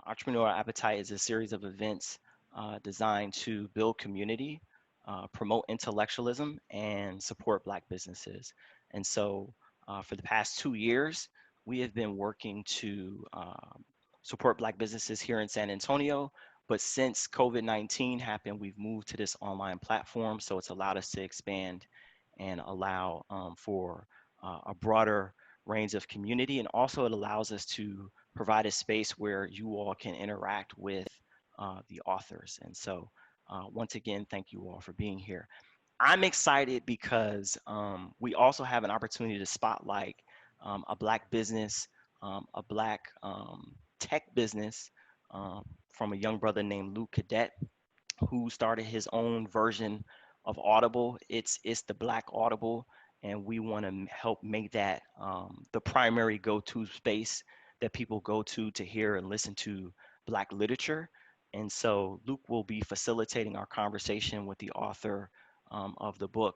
Entrepreneurial Appetite is a series of events designed to build community, promote intellectualism, and support Black businesses. And so, for the past 2 years, we have been working to support Black businesses here in San Antonio. But since COVID-19 happened, we've moved to this online platform. So it's allowed us to expand and allow for a broader range of community. And also, it allows us to provide a space where you all can interact with the authors. And so, once again, thank you all for being here. I'm excited because we also have an opportunity to spotlight a Black business, a Black tech business from a young brother named Luke Cadet, who started his own version of Audible. It's the Black Audible, and we want to help make that the primary go-to space that people go to hear and listen to Black literature. And so Luke will be facilitating our conversation with the author of the book,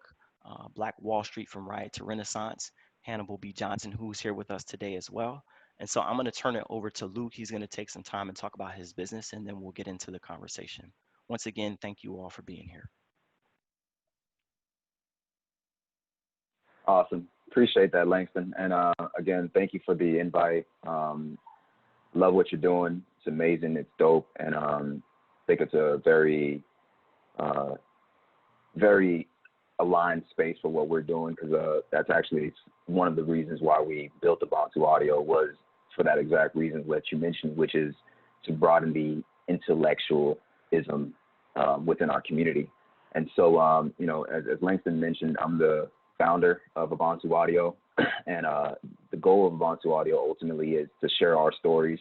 Black Wall Street from Riot to Renaissance, Hannibal B. Johnson, who's here with us today as well. And so I'm going to turn it over to Luke. He's going to take some time and talk about his business, and then we'll get into the conversation. Once again, thank you all for being here. Awesome. Appreciate that, Langston. And again, thank you for the invite. Love what you're doing. It's amazing. It's dope. And I think it's a very, very aligned space for what we're doing, because that's actually one of the reasons why we built Ubuntu Audio, was for that exact reason that you mentioned, which is to broaden the intellectualism within our community. And so, you know, as Langston mentioned, I'm the founder of Ubuntu Audio, and the goal of Ubuntu Audio ultimately is to share our stories,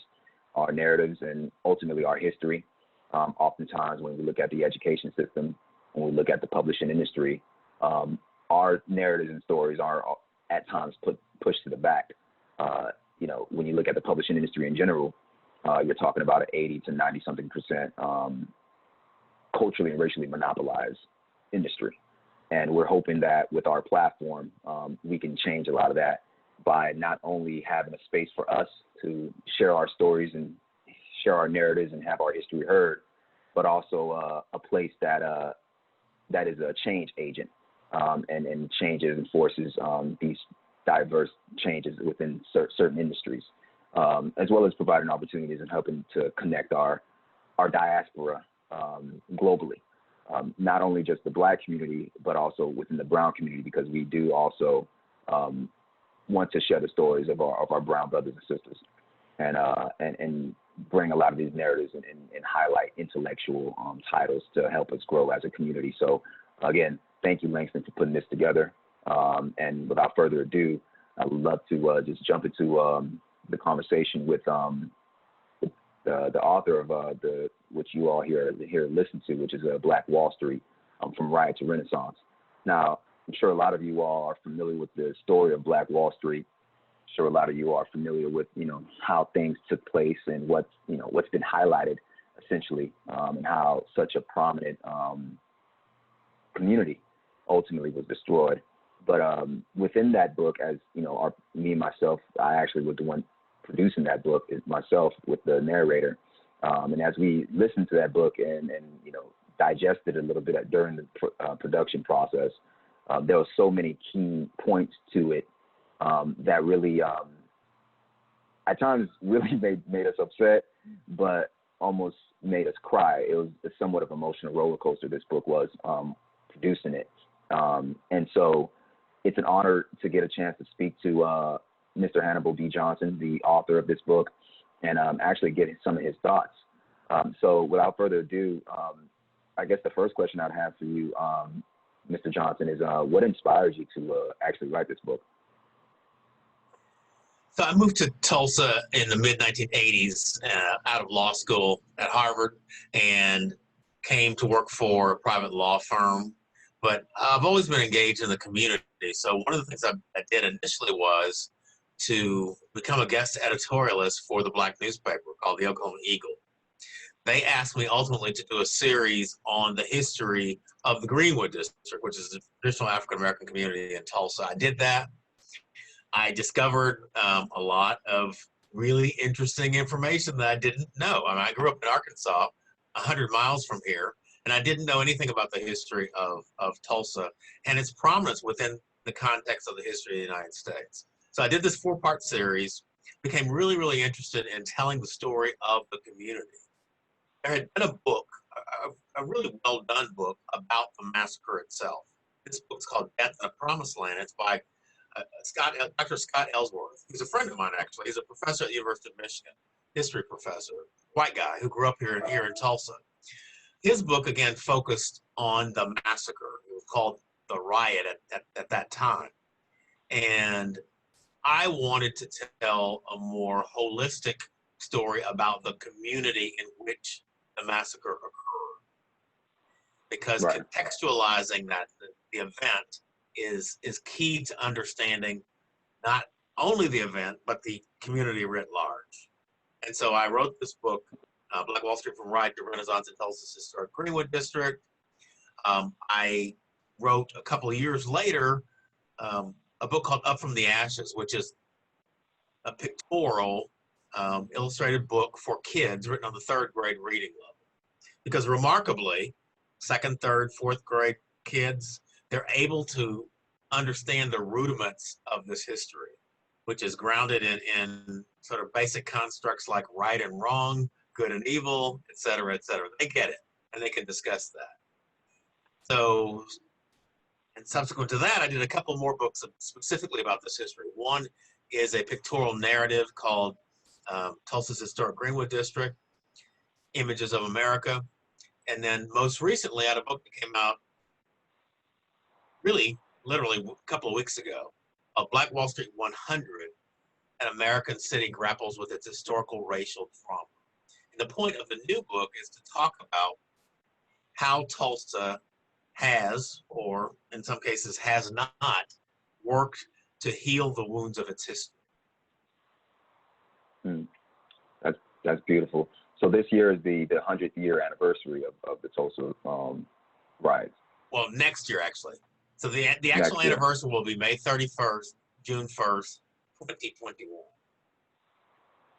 our narratives, and ultimately our history. Oftentimes, when we look at the education system, when we look at the publishing industry, our narratives and stories are at times pushed to the back. You know, when you look at the publishing industry in general, you're talking about an 80 to 90 something percent culturally and racially monopolized industry. And we're hoping that with our platform, we can change a lot of that by not only having a space for us to share our stories and share our narratives and have our history heard, but also a place that is a change agent and changes and forces these diverse changes within certain industries, as well as providing opportunities and helping to connect our diaspora globally. Not only just the Black community, but also within the brown community, because we do also want to share the stories of our brown brothers and sisters, and bring a lot of these narratives and highlight intellectual titles to help us grow as a community. So again, thank you, Langston, for putting this together. And without further ado, I would love to just jump into the conversation with the author of which you all here listen to, which is Black Wall Street, from Riot to Renaissance. Now, I'm sure a lot of you all are familiar with the story of Black Wall Street. I'm sure a lot of you are familiar with, you know, how things took place and what's been highlighted essentially, and how such a prominent community ultimately was destroyed. But within that book, as you know, me and myself, I actually was the one producing that book myself with the narrator. And as we listened to that book and you know, digested a little bit during the production process, there were so many key points to it that really, at times, really made us upset, but almost made us cry. It was somewhat of an emotional roller coaster. This book was producing it, and so it's an honor to get a chance to speak to Mr. Hannibal B. Johnson, the author of this book, and actually get some of his thoughts. So without further ado, I guess the first question I'd have for you, Mr. Johnson, is what inspires you to actually write this book? So I moved to Tulsa in the mid-1980s out of law school at Harvard, and came to work for a private law firm. But I've always been engaged in the community. So one of the things I did initially was to become a guest editorialist for the Black newspaper called the Oklahoma Eagle. They asked me ultimately to do a series on the history of the Greenwood District, which is the traditional African-American community in Tulsa. I did that. I discovered a lot of really interesting information that I didn't know. I mean, I grew up in Arkansas, 100 miles from here, and I didn't know anything about the history of Tulsa and its prominence within the context of the history of the United States. So I did this 4-part series, became really, really interested in telling the story of the community. There had been a book, a really well done book about the massacre itself. This book's called Death in the Promised Land. It's by Dr. Scott Ellsworth. He's a friend of mine, actually. He's a professor at the University of Michigan, history professor, white guy who grew up here in Tulsa. His book, again, focused on the massacre. It was called the Riot at that time. And I wanted to tell a more holistic story about the community in which the massacre occurred. Because Right. contextualizing the event is key to understanding not only the event, but the community writ large. And so I wrote this book, Black Wall Street from Riot to Renaissance in Tulsa's historic Greenwood District. I wrote a couple of years later a book called Up from the Ashes, which is a pictorial illustrated book for kids written on the 3rd grade reading level. Because remarkably, 2nd, 3rd, 4th grade kids, they're able to understand the rudiments of this history, which is grounded in sort of basic constructs like right and wrong, good and evil, et cetera, et cetera. They get it, and they can discuss that. So, and subsequent to that, I did a couple more books specifically about this history. One is a pictorial narrative called Tulsa's Historic Greenwood District, Images of America. And then most recently, I had a book that came out really, literally a couple of weeks ago, Black Wall Street 100, An American City Grapples with Its Historical Racial Trauma. And the point of the new book is to talk about how Tulsa has, or in some cases has not, worked to heal the wounds of its history. That's beautiful. So this year is the 100th year anniversary of the Tulsa riots. Well, next year, actually. So the actual anniversary will be May 31st, June 1st, 2021.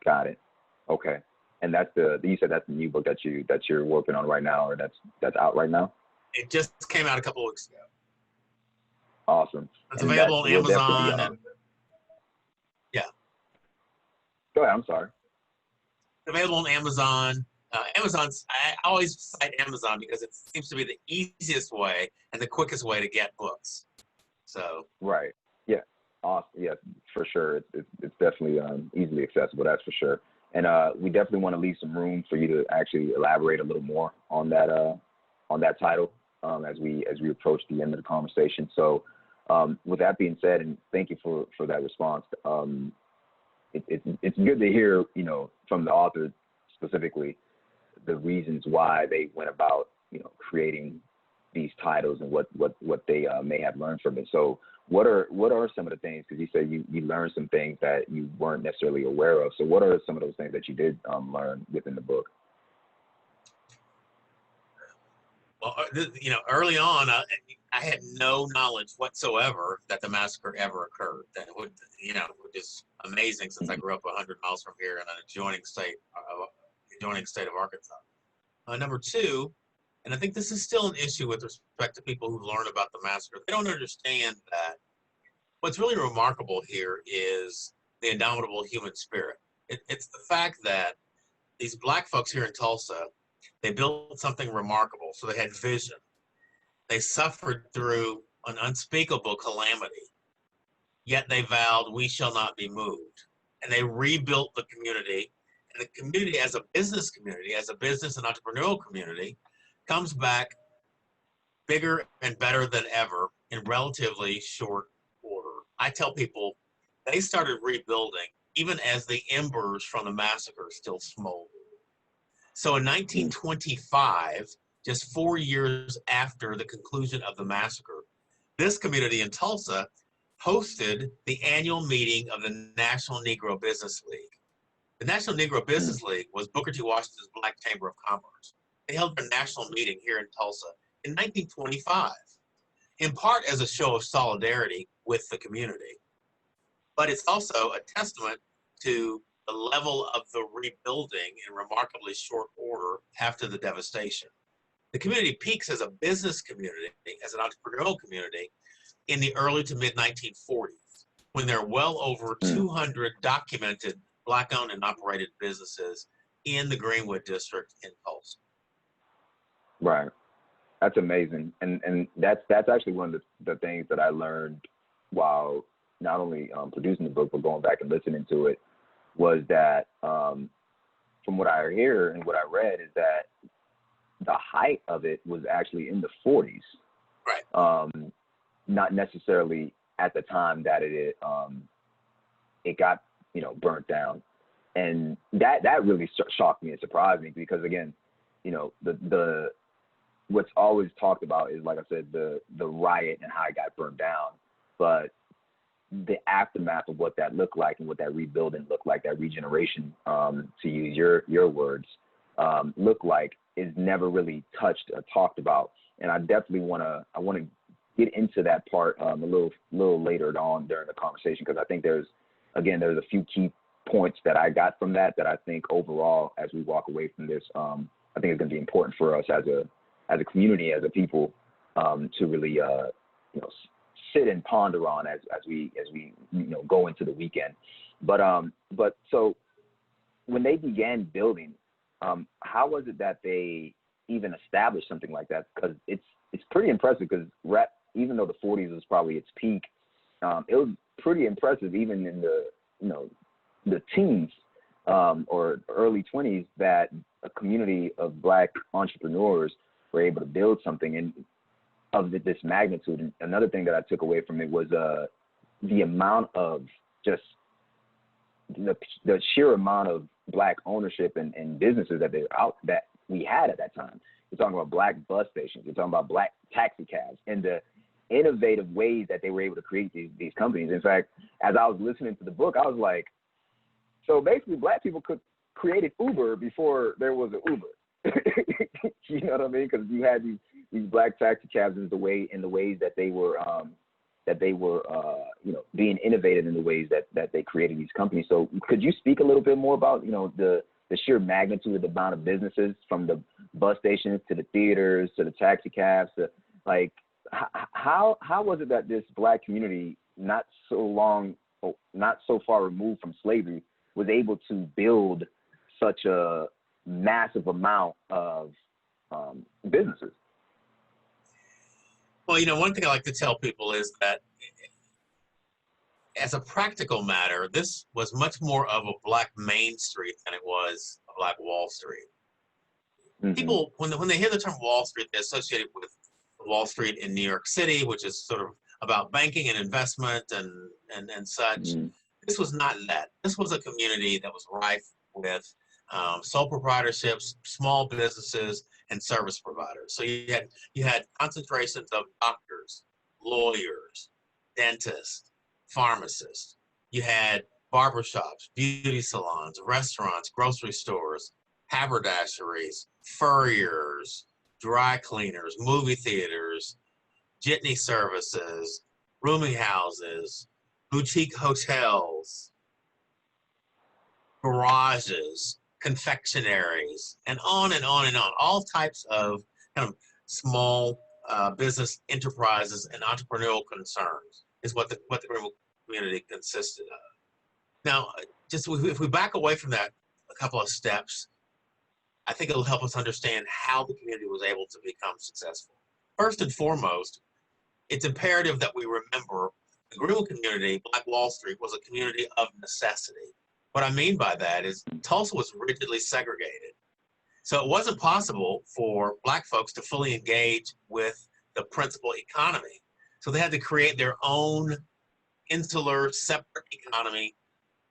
Got it. Okay. And that's you said that's the new book that you're working on right now, or that's out right now? It just came out a couple of weeks ago. Awesome. It's available on Amazon. Yeah. Go ahead. I'm sorry. It's available on Amazon. I always cite Amazon because it seems to be the easiest way and the quickest way to get books. So. Right. Yeah. Awesome. Yeah, for sure. It's definitely easily accessible. That's for sure. And we definitely want to leave some room for you to actually elaborate a little more on that title as we approach the end of the conversation. So with that being said, and thank you for that response. It's good to hear, from the author specifically, the reasons why they went about, creating these titles and what they may have learned from it. So what are some of the things, because you said you learned some things that you weren't necessarily aware of. So what are some of those things that you did learn within the book? Well, early on, I had no knowledge whatsoever that the massacre ever occurred. That would, which is amazing since I grew up 100 miles from here in an adjoining state of Arkansas. Number two, and I think this is still an issue with respect to people who learn about the massacre. They don't understand that what's really remarkable here is the indomitable human spirit. It's the fact that these Black folks here in Tulsa, they built something remarkable. So they had vision. They suffered through an unspeakable calamity, yet they vowed, "We shall not be moved." And they rebuilt the community. And the community as a business community, as a business and entrepreneurial community, comes back bigger and better than ever in relatively short order. I tell people they started rebuilding even as the embers from the massacre still smoldered. So in 1925, just 4 years after the conclusion of the massacre, this community in Tulsa hosted the annual meeting of the National Negro Business League. The National Negro Business League was Booker T. Washington's Black Chamber of Commerce. They held their national meeting here in Tulsa in 1925, in part as a show of solidarity with the community. But it's also a testament to the level of the rebuilding in remarkably short order after the devastation. The community peaks as a business community, as an entrepreneurial community, in the early to mid 1940s, when there are well over 200 documented Black-owned and operated businesses in the Greenwood district in Tulsa. Right. That's amazing. And that's actually one of the things that I learned while not only producing the book, but going back and listening to it, was that from what I hear and what I read is that the height of it was actually in the 40s. Right. Not necessarily at the time that it got, burnt down. And that really shocked me and surprised me, because again, the what's always talked about is, like I said, the riot and how it got burned down, but the aftermath of what that looked like and what that rebuilding looked like, that regeneration, to use your words, looked like, is never really touched or talked about. And I definitely want to get into that part a little later on during the conversation, because I think there's a few key points that I got from that I think overall, as we walk away from this, I think it's going to be important for us as a community, as a people, to really sit and ponder on as we go into the weekend. But so when they began building, how was it that they even established something like that? Because it's pretty impressive, because even though the 40s was probably its peak, it was pretty impressive even in the teens or early 20s, that a community of Black entrepreneurs were able to build something and of this magnitude. And another thing that I took away from it was the amount of just the sheer amount of Black ownership and businesses that we had at that time. You're talking about Black bus stations. You're talking about Black taxi cabs, and the innovative ways that they were able to create these companies. In fact, as I was listening to the book, I was like, so basically Black people created Uber before there was an Uber. You know what I mean? Because you had these Black taxi cabs in the ways that they were being innovative in the ways that they created these companies. So could you speak a little bit more about the sheer magnitude of the amount of businesses, from the bus stations to the theaters to the taxi cabs, to like how was it that this Black community, not so far removed from slavery, was able to build such a massive amount of businesses? Well, one thing I like to tell people is that, as a practical matter, this was much more of a Black Main Street than it was a Black Wall Street. Mm-hmm. People, when they hear the term Wall Street, they associate it with Wall Street in New York City, which is sort of about banking and investment and such. Mm-hmm. This was not that. This was a community that was rife with sole proprietorships, small businesses, and service providers. So you had concentrations of doctors, lawyers, dentists, pharmacists. You had barbershops, beauty salons, restaurants, grocery stores, haberdasheries, furriers, dry cleaners, movie theaters, jitney services, rooming houses, boutique hotels, garages, confectionaries, and on and on and on. All types of kind of small business enterprises and entrepreneurial concerns is what the Greenwood community consisted of. Now, just if we back away from that a couple of steps, I think it'll help us understand how the community was able to become successful. First and foremost, it's imperative that we remember the Greenwood community, Black Wall Street, was a community of necessity. What I mean by that is Tulsa was rigidly segregated. So it wasn't possible for Black folks to fully engage with the principal economy. So they had to create their own insular, separate economy,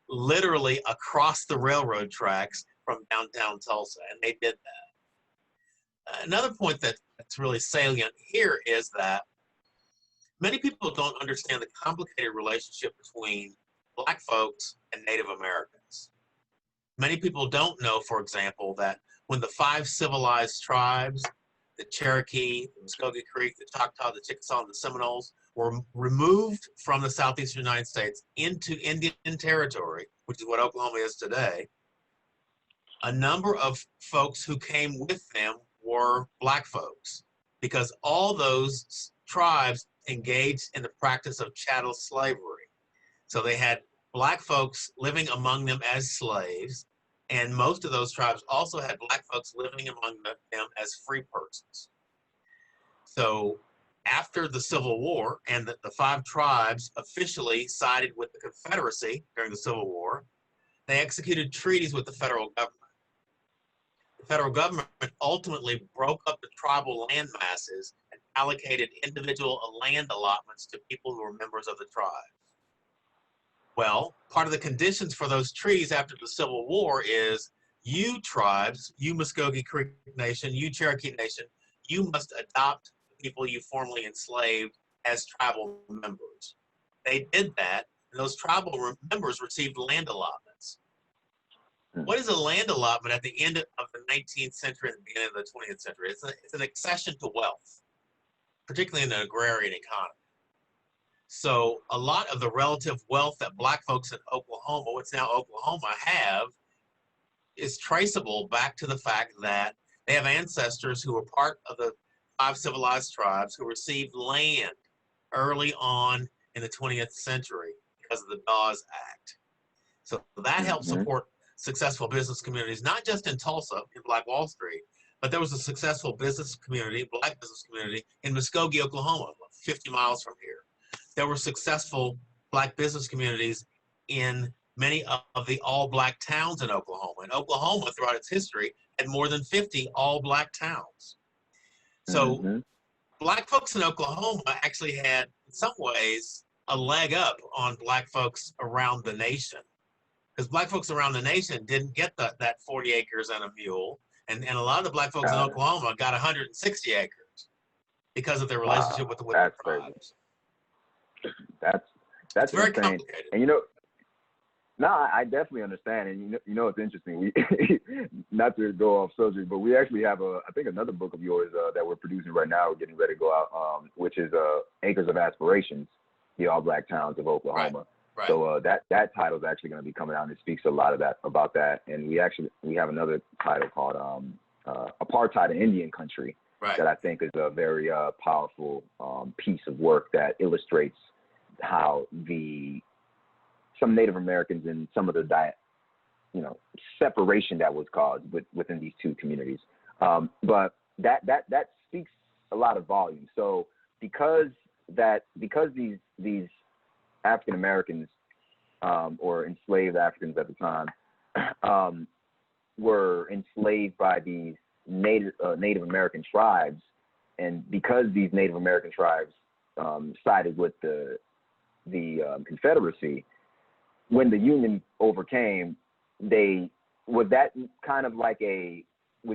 literally across the railroad tracks from downtown Tulsa, and they did that. Another point that's really salient here is that many people don't understand the complicated relationship between Black folks and Native Americans. Many people don't know, for example, that when the 5 civilized tribes, the Cherokee, the Muskogee Creek, the Choctaw, the Chickasaw, and the Seminoles, were removed from the southeastern United States into Indian Territory, which is what Oklahoma is today, a number of folks who came with them were black folks, because all those tribes engaged in the practice of chattel slavery. So they had black folks living among them as slaves, and most of those tribes also had black folks living among them as free persons. So after the Civil War, and the 5 tribes officially sided with the Confederacy during the Civil War, they executed treaties with the federal government. The federal government ultimately broke up the tribal land masses and allocated individual land allotments to people who were members of the tribe. Well, part of the conditions for those treaties after the Civil War is you tribes, you Muskogee Creek Nation, you Cherokee Nation, you must adopt the people you formerly enslaved as tribal members. They did that, and those tribal members received land allotments. What is a land allotment at the end of the 19th century and the beginning of the 20th century? It's an accession to wealth, particularly in the agrarian economy. So a lot of the relative wealth that black folks in Oklahoma, what's now Oklahoma, have is traceable back to the fact that they have ancestors who were part of the 5 civilized tribes who received land early on in the 20th century because of the Dawes Act. So that helped support successful business communities, not just in Tulsa, in Black Wall Street, but there was a successful business community, black business community, in Muskogee, Oklahoma, 50 miles from here. There were successful black business communities in many of the all-black towns in Oklahoma. And Oklahoma, throughout its history, had more than 50 all-black towns. So black folks in Oklahoma actually had, in some ways, a leg up on black folks around the nation. Because black folks around the nation didn't get that 40 acres and a mule. And a lot of the black folks in Oklahoma got 160 acres because of their relationship with the tribes. That's very insane. Complicated. And I definitely understand. And it's interesting. We not to go off subject, but we actually have I think another book of yours that we're producing right now. We're getting ready to go out, which is Acres of Aspirations, the All Black Towns of Oklahoma. Right. So that title is actually going to be coming out, and it speaks a lot about that. And we have another title called Apartheid in Indian Country, that I think is a very powerful piece of work that illustrates how some Native Americans and some of the separation that was caused within these two communities. But that speaks a lot of volume. So because these African Americans or enslaved Africans at the time were enslaved by these Native American tribes, and because these Native American tribes sided with the Confederacy, when the Union overcame, would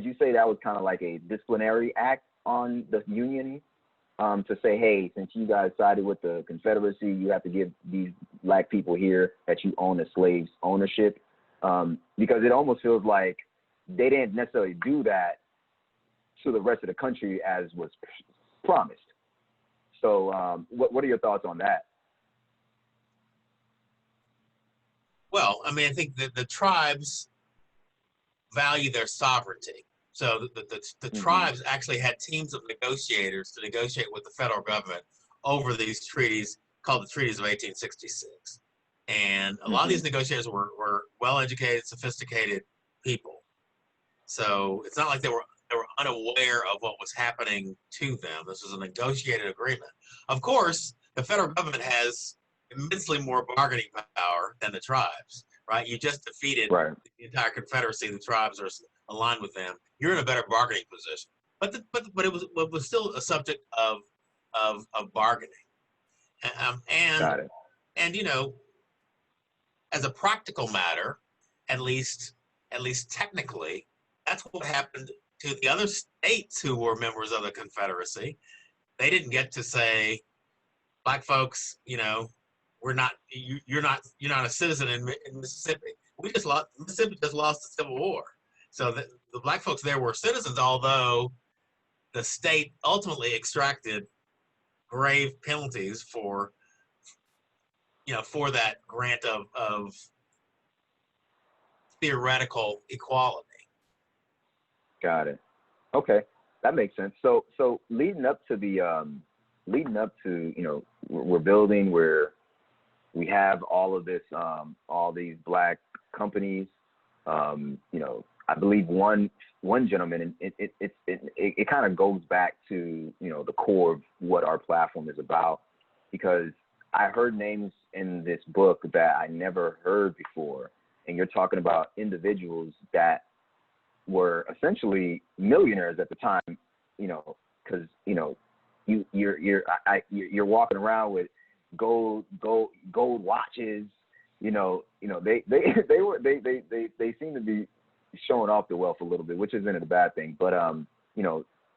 you say that was kind of like a disciplinary act on the Union? To say, hey, since you guys sided with the Confederacy, you have to give these black people here that you own as slaves ownership, because it almost feels like they didn't necessarily do that to the rest of the country as was promised. So what are your thoughts on that? Well, I mean, I think that the tribes value their sovereignty. So the tribes actually had teams of negotiators to negotiate with the federal government over these treaties called the Treaties of 1866. And a lot of these negotiators were well-educated, sophisticated people. So it's not like they were unaware of what was happening to them. This was a negotiated agreement. Of course, the federal government has immensely more bargaining power than the tribes, right? You just defeated the entire Confederacy. The tribes are aligned with them. You're in a better bargaining position. But it was still a subject of bargaining. And as a practical matter, at least technically, that's what happened to the other states who were members of the Confederacy. They didn't get to say, black folks, you're not a citizen in Mississippi. Mississippi just lost the Civil War. So the black folks there were citizens, although the state ultimately extracted grave penalties for, for that grant of theoretical equality. Got it. Okay, that makes sense. So leading up to we're building where we have all of this, all these black companies. I believe one gentleman, and it kind of goes back to the core of what our platform is about, because I heard names in this book that I never heard before, and you're talking about individuals that were essentially millionaires at the time, because you're walking around with gold watches, they seem to be showing off the wealth a little bit, which isn't a bad thing. But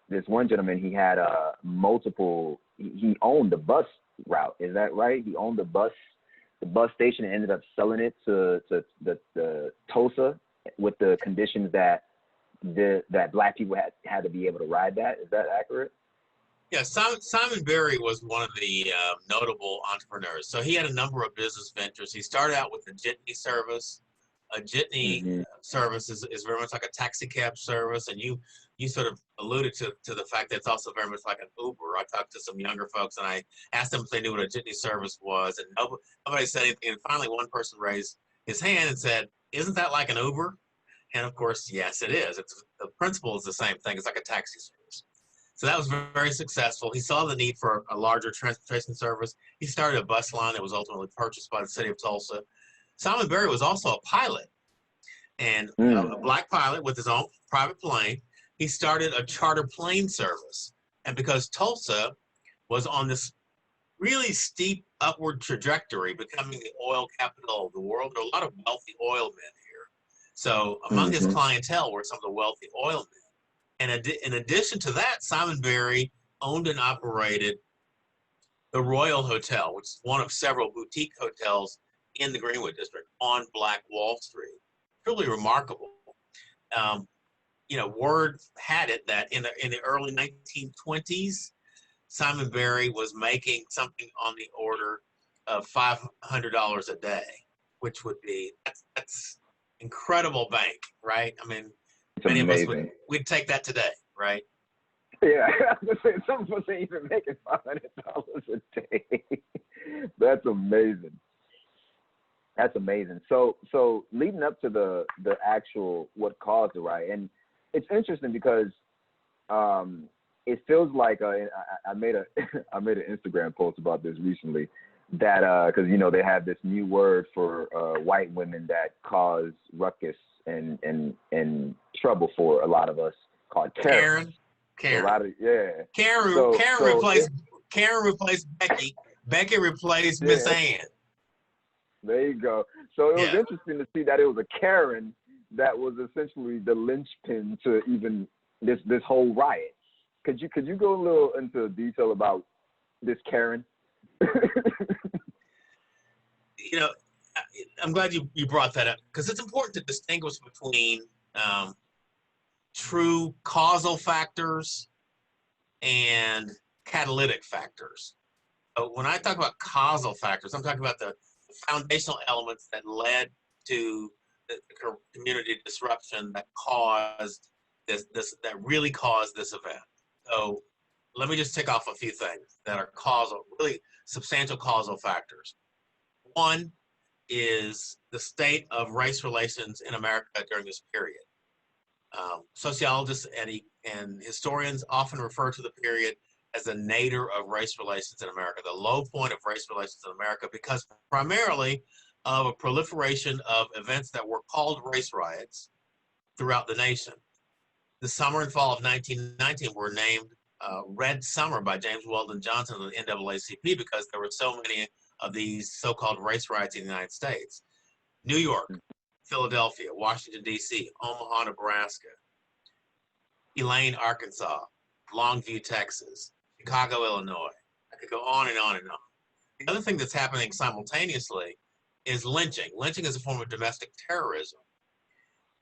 this one gentleman, he had multiple. He owned the bus route. Is that right? He owned the bus station, and ended up selling it to the Tulsa with the conditions that black people had to be able to ride that. Is that accurate? Yeah, Simon Berry was one of the notable entrepreneurs. So he had a number of business ventures. He started out with the jitney service. A jitney service is very much like a taxi cab service, and you sort of alluded to the fact that it's also very much like an Uber. I talked to some younger folks, and I asked them if they knew what a jitney service was, and nobody said anything. And finally, one person raised his hand and said, "Isn't that like an Uber?" And of course, yes, it is. The principle is the same thing. It's like a taxi service. So that was very successful. He saw the need for a larger transportation service. He started a bus line that was ultimately purchased by the city of Tulsa. Simon Berry was also a pilot, and a black pilot with his own private plane. He started a charter plane service. And because Tulsa was on this really steep upward trajectory, becoming the oil capital of the world, there are a lot of wealthy oil men here. So among his clientele were some of the wealthy oil men. And in addition to that, Simon Berry owned and operated the Royal Hotel, which is one of several boutique hotels in the Greenwood district on Black Wall Street. Truly remarkable. Word had it that in the early 1920s, Simon Berry was making something on the order of $500 a day, which would be that's incredible bank, right? I mean, it's many amazing. of us we'd take that today, right? Yeah, I was gonna say some of us ain't even making $500 a day. That's amazing. That's amazing. So leading up to the actual what caused the riot, and it's interesting because it feels like I made an Instagram post about this recently, that because they have this new word for white women that cause ruckus and trouble for a lot of us, called Karen. Karen. A lot of, yeah. Karen replaced Becky. Becky replaced Miss Ann. There you go. So it was interesting to see that it was a Karen that was essentially the linchpin to even this whole riot. Could you go a little into detail about this Karen? I'm glad you brought that up, because it's important to distinguish between true causal factors and catalytic factors. So when I talk about causal factors, I'm talking about the foundational elements that led to the community disruption that caused that really caused this event. So let me just tick off a few things that are causal, really substantial causal factors. One is the state of race relations in America during this period. Sociologists and historians often refer to the period as the nadir of race relations in America, the low point of race relations in America, because primarily of a proliferation of events that were called race riots throughout the nation. The summer and fall of 1919 were named Red Summer by James Weldon Johnson of the NAACP because there were so many of these so-called race riots in the United States. New York, Philadelphia, Washington, D.C., Omaha, Nebraska, Elaine, Arkansas, Longview, Texas, Chicago, Illinois. I could go on and on and on. The other thing that's happening simultaneously is lynching. Lynching is a form of domestic terrorism.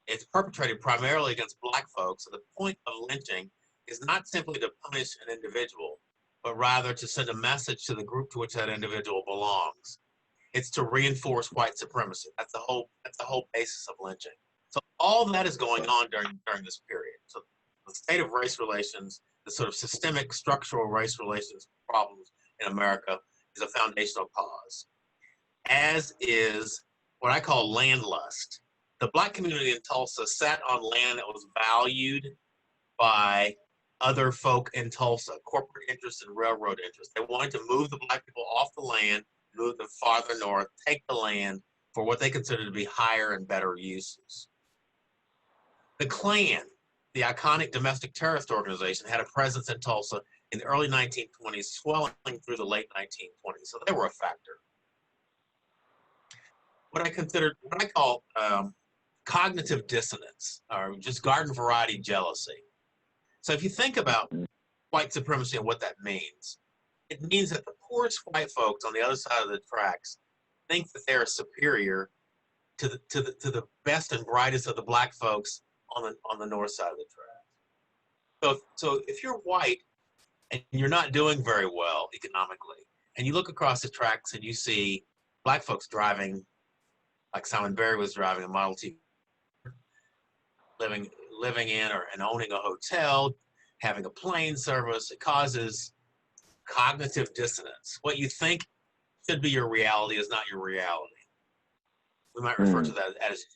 It's perpetrated primarily against black folks. So the point of lynching is not simply to punish an individual, but rather to send a message to the group to which that individual belongs. It's to reinforce white supremacy. That's the whole basis of lynching. So all that is going on during this period. So the state of race relations, the sort of systemic structural race relations problems in America is a foundational cause, as is what I call land lust. The Black community in Tulsa sat on land that was valued by other folk in Tulsa, corporate interests and railroad interests. They wanted to move the Black people off the land, move them farther north, take the land for what they considered to be higher and better uses. The Klan, the iconic domestic terrorist organization, had a presence in Tulsa in the early 1920s, swelling through the late 1920s. So they were a factor. What I call cognitive dissonance, or just garden variety jealousy. So if you think about white supremacy and what that means, it means that the poorest white folks on the other side of the tracks think that they're superior to the best and brightest of the Black folks on the north side of the tracks. So if you're white and you're not doing very well economically, and you look across the tracks and you see Black folks driving, like Simon Barry was driving a Model T, living in and owning a hotel, having a plane service, it causes cognitive dissonance. What you think should be your reality is not your reality. We might refer to that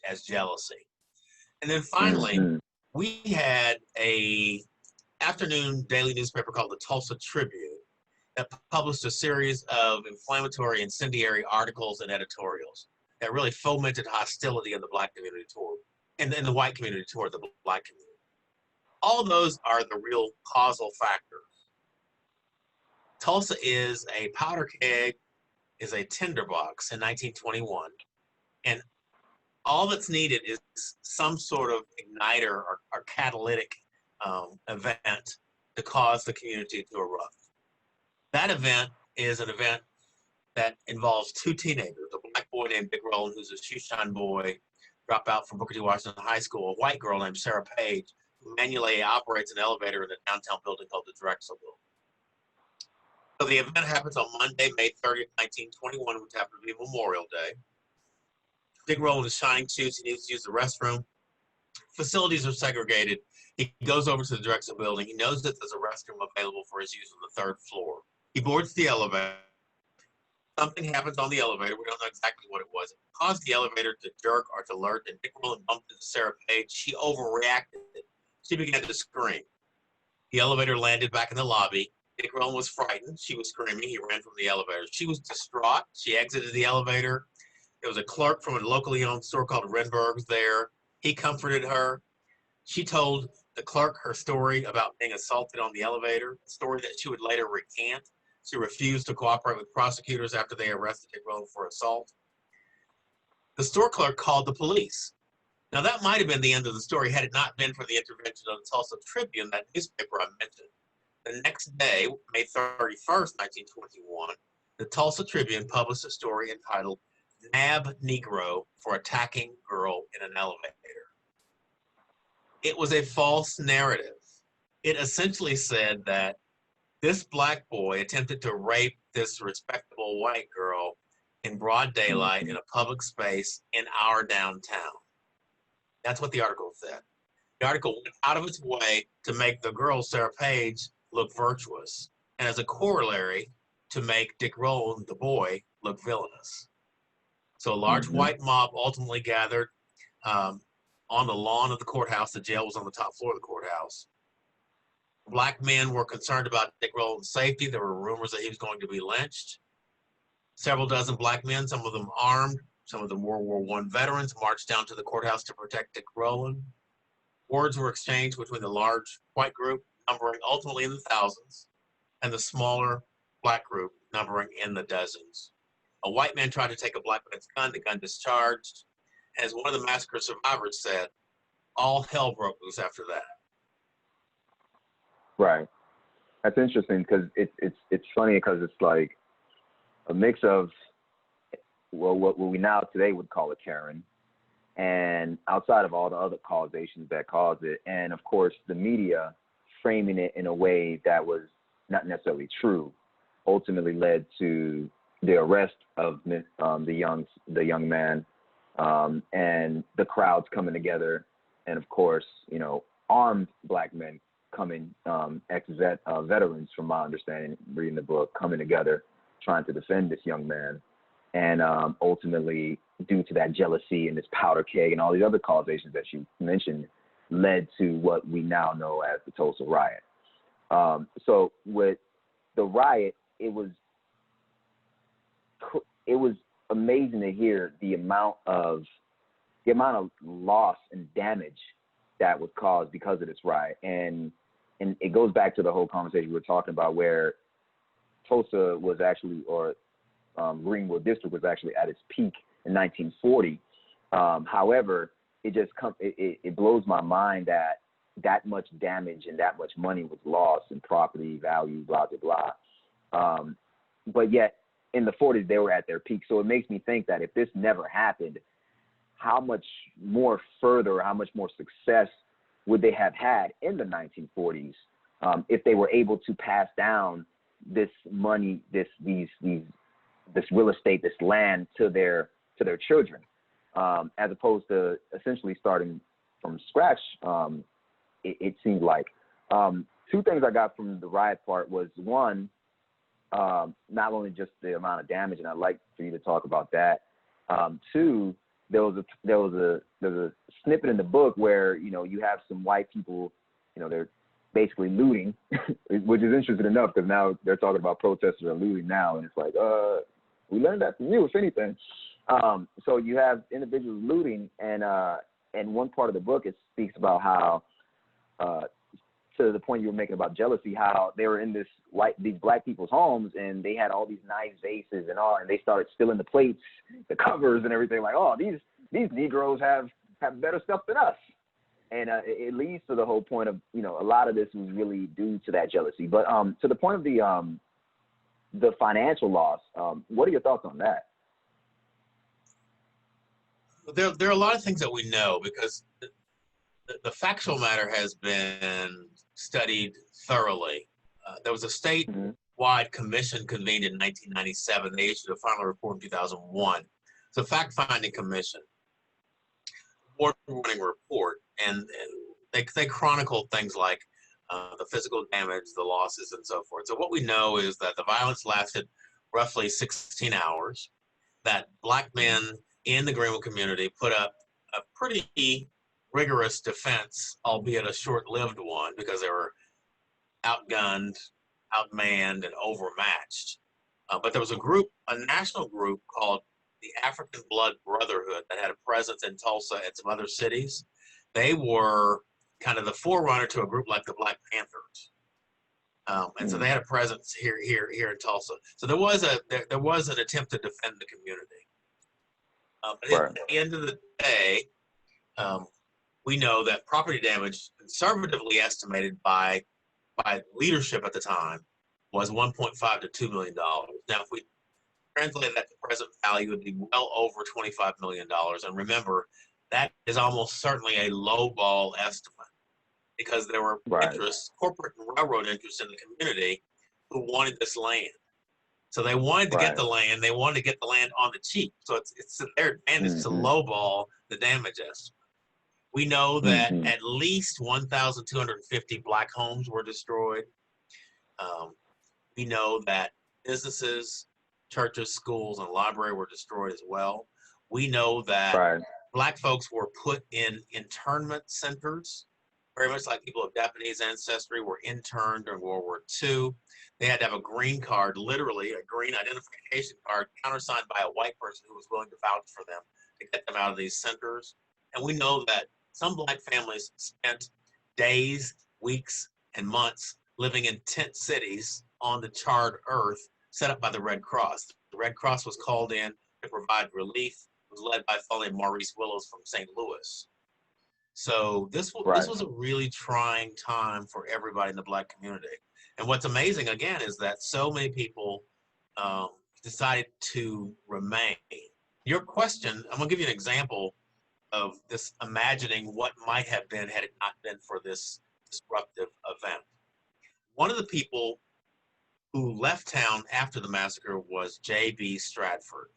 as jealousy. And then finally, we had a afternoon daily newspaper called the Tulsa Tribune that published a series of inflammatory, incendiary articles and editorials that really fomented hostility in the Black community toward, and in the white community toward the Black community. All those are the real causal factors. Tulsa is a powder keg, is a tinderbox in 1921, and all that's needed is some sort of igniter or catalytic event to cause the community to erupt. That event is an event that involves two teenagers, a Black boy named Big Roland, who's a shoeshine boy, dropped out from Booker T. Washington High School, a white girl named Sarah Page, who manually operates an elevator in a downtown building called the Drexel Building. So the event happens on Monday, May 30th, 1921, which happened to be Memorial Day. Big Roland is shining shoes. He needs to use the restroom. Facilities are segregated. He goes over to the Drexel Building. He knows that there's a restroom available for his use on the third floor. He boards the elevator. Something happens on the elevator. We don't know exactly what it was. It caused the elevator to jerk or to lurch, and Big Roland bumped into Sarah Page. She overreacted. She began to scream. The elevator landed back in the lobby. Big Roland was frightened. She was screaming. He ran from the elevator. She was distraught. She exited the elevator. There was a clerk from a locally owned store called Renberg's there. He comforted her. She told the clerk her story about being assaulted on the elevator, a story that she would later recant. She refused to cooperate with prosecutors after they arrested Big Roland for assault. The store clerk called the police. Now, that might have been the end of the story had it not been for the intervention of the Tulsa Tribune, that newspaper I mentioned. The next day, May 31st, 1921, the Tulsa Tribune published a story entitled "Nab Negro for Attacking Girl in an Elevator." It was a false narrative. It essentially said that this Black boy attempted to rape this respectable white girl in broad daylight in a public space in our downtown. That's what the article said. The article went out of its way to make the girl, Sarah Page, look virtuous, and as a corollary, to make Dick Roland, the boy, look villainous. So a large white mob ultimately gathered on the lawn of the courthouse. The jail was on the top floor of the courthouse. Black men were concerned about Dick Roland's safety. There were rumors that he was going to be lynched. Several dozen Black men, some of them armed, some of them World War I veterans, marched down to the courthouse to protect Dick Roland. Words were exchanged between the large white group, numbering ultimately in the thousands, and the smaller Black group, numbering in the dozens. A white man tried to take a Black man's gun. The gun discharged. As one of the massacre survivors said, all hell broke loose after that. Right. That's interesting because it's funny because it's like a mix of what we now today would call a Karen, and outside of all the other causations that cause it, and of course the media framing it in a way that was not necessarily true, ultimately led to the arrest of the young man, and the crowds coming together, and of course, armed black men coming, veterans, from my understanding, reading the book, coming together, trying to defend this young man, and ultimately, due to that jealousy and this powder keg and all these other causations that you mentioned, led to what we now know as the Tulsa riot. So with the riot, it was amazing to hear the amount of loss and damage that was caused because of this riot, and it goes back to the whole conversation we were talking about, where Tulsa was actually, or Greenwood District was actually at its peak in 1940. However, it blows my mind that much damage and that much money was lost and property value, blah, blah, blah. But yet in the 40s, they were at their peak. So it makes me think that if this never happened, how much more further, how much more success would they have had in the 1940s if they were able to pass down this money, this real estate, this land to their children, as opposed to essentially starting from scratch. It seemed like two things I got from the riot part was, one, not only just the amount of damage, and I'd like for you to talk about that. Two, there was a snippet in the book where you have some white people, they're basically looting, which is interesting enough because now they're talking about protesters are looting now, and it's like, we learned that from you, if anything. So you have individuals looting, and one part of the book, it speaks about how, to the point you were making about jealousy, how they were in these black people's homes, and they had all these nice vases and all, and they started stealing the plates, the covers, and everything. Like, oh, these Negroes have better stuff than us, and it leads to the whole point of a lot of this was really due to that jealousy. But to the point of the financial loss, what are your thoughts on that? There are a lot of things that we know because the factual matter has been studied thoroughly. There was a statewide commission convened in 1997. They issued a final report in 2001. It's a fact-finding commission, award-winning report, and they chronicled things like the physical damage, the losses, and so forth. So what we know is that the violence lasted roughly 16 hours, that black men in the Greenwood community put up a pretty rigorous defense, albeit a short-lived one, because they were outgunned, outmanned, and overmatched. But there was a national group called the African Blood Brotherhood that had a presence in Tulsa and some other cities. They were kind of the forerunner to a group like the Black Panthers. And so they had a presence here in Tulsa. So there was an attempt to defend the community. But at the end of the day, we know that property damage, conservatively estimated by leadership at the time, was $1.5 to $2 million. Now, if we translate that to present value, it would be well over $25 million. And remember, that is almost certainly a lowball estimate because there were interests, corporate and railroad interests in the community who wanted this land. So they wanted to get the land. They wanted to get the land on the cheap. So it's to their advantage to lowball the damage estimate. We know that at least 1,250 black homes were destroyed. We know that businesses, churches, schools, and library were destroyed as well. We know that black folks were put in internment centers, very much like people of Japanese ancestry were interned during World War II. They had to have a green card, literally a green identification card, countersigned by a white person who was willing to vouch for them to get them out of these centers. And we know that some black families spent days, weeks, and months living in tent cities on the charred earth set up by the Red Cross. The Red Cross was called in to provide relief. It was led by a fellow named Maurice Willows from St. Louis. So this was a really trying time for everybody in the black community. And what's amazing, again, is that so many people decided to remain. Your question, I'm going to give you an example of this imagining what might have been had it not been for this disruptive event. One of the people who left town after the massacre was J.B. Stratford.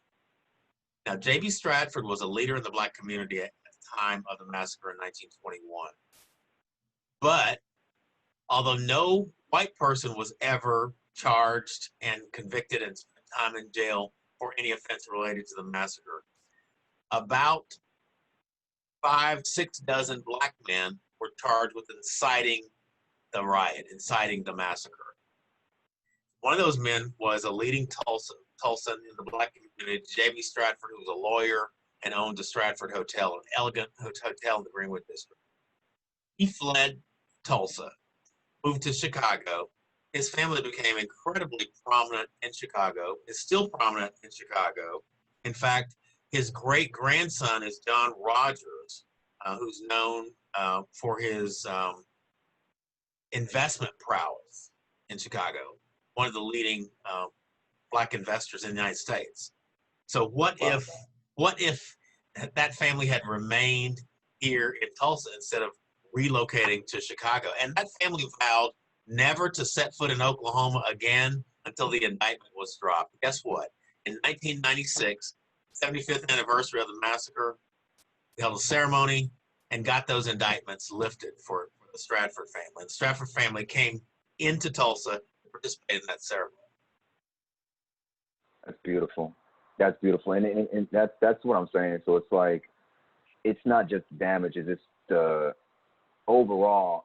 Now, J.B. Stratford was a leader in the Black community at the time of the massacre in 1921. But although no white person was ever charged and convicted and spent time in jail for any offense related to the massacre, about 5-6 dozen Black men were charged with inciting the riot, inciting the massacre. One of those men was a leading Tulsan in the Black community, J.B. Stratford, who was a lawyer and owned the Stratford Hotel, an elegant hotel in the Greenwood district. He fled Tulsa, moved to Chicago. His family became incredibly prominent in Chicago, is still prominent in Chicago. In fact, his great-grandson is John Rogers, who's known for his investment prowess in Chicago, one of the leading Black investors in the United States. So what if that family had remained here in Tulsa instead of relocating to Chicago? And that family vowed never to set foot in Oklahoma again until the indictment was dropped. Guess what? In 1996, 75th anniversary of the massacre, we held a ceremony and got those indictments lifted for the Stratford family. And the Stratford family came into Tulsa to participate in that ceremony. That's beautiful. That's beautiful. And that's what I'm saying. So it's like, it's not just damages, it's the overall,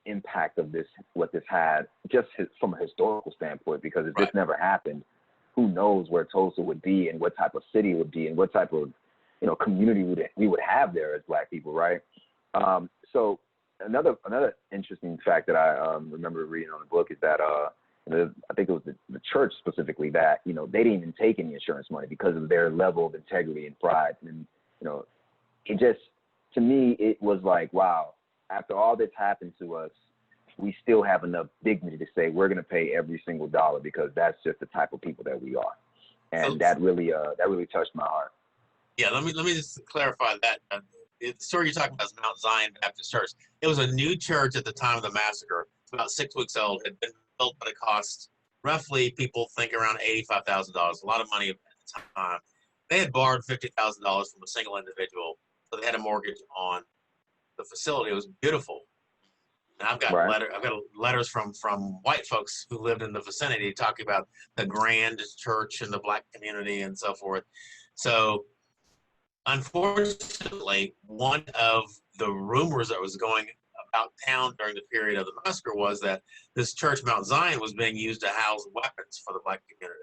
impact of this, what this had, just from a historical standpoint, because if this never happened, who knows where Tulsa would be and what type of city it would be and what type of, community we would have there as Black people, right? So another interesting fact that I remember reading on the book is that I think it was the church specifically that, they didn't even take any insurance money because of their level of integrity and pride. And, it just, to me, it was like, wow, after all this happened to us, we still have enough dignity to say we're going to pay every single dollar because that's just the type of people that we are. And that really touched my heart. Yeah, let me just clarify that. The story you're talking about is Mount Zion Baptist Church. It was a new church at the time of the massacre. It's about 6 weeks old. It had been built, but it cost roughly, people think, around $85,000. A lot of money at the time. They had borrowed $50,000 from a single individual, so they had a mortgage on the facility. It was beautiful. And I've got letters from white folks who lived in the vicinity talking about the grand church and the Black community and so forth. So unfortunately, one of the rumors that was going about town during the period of the massacre was that this church, Mount Zion, was being used to house weapons for the Black community.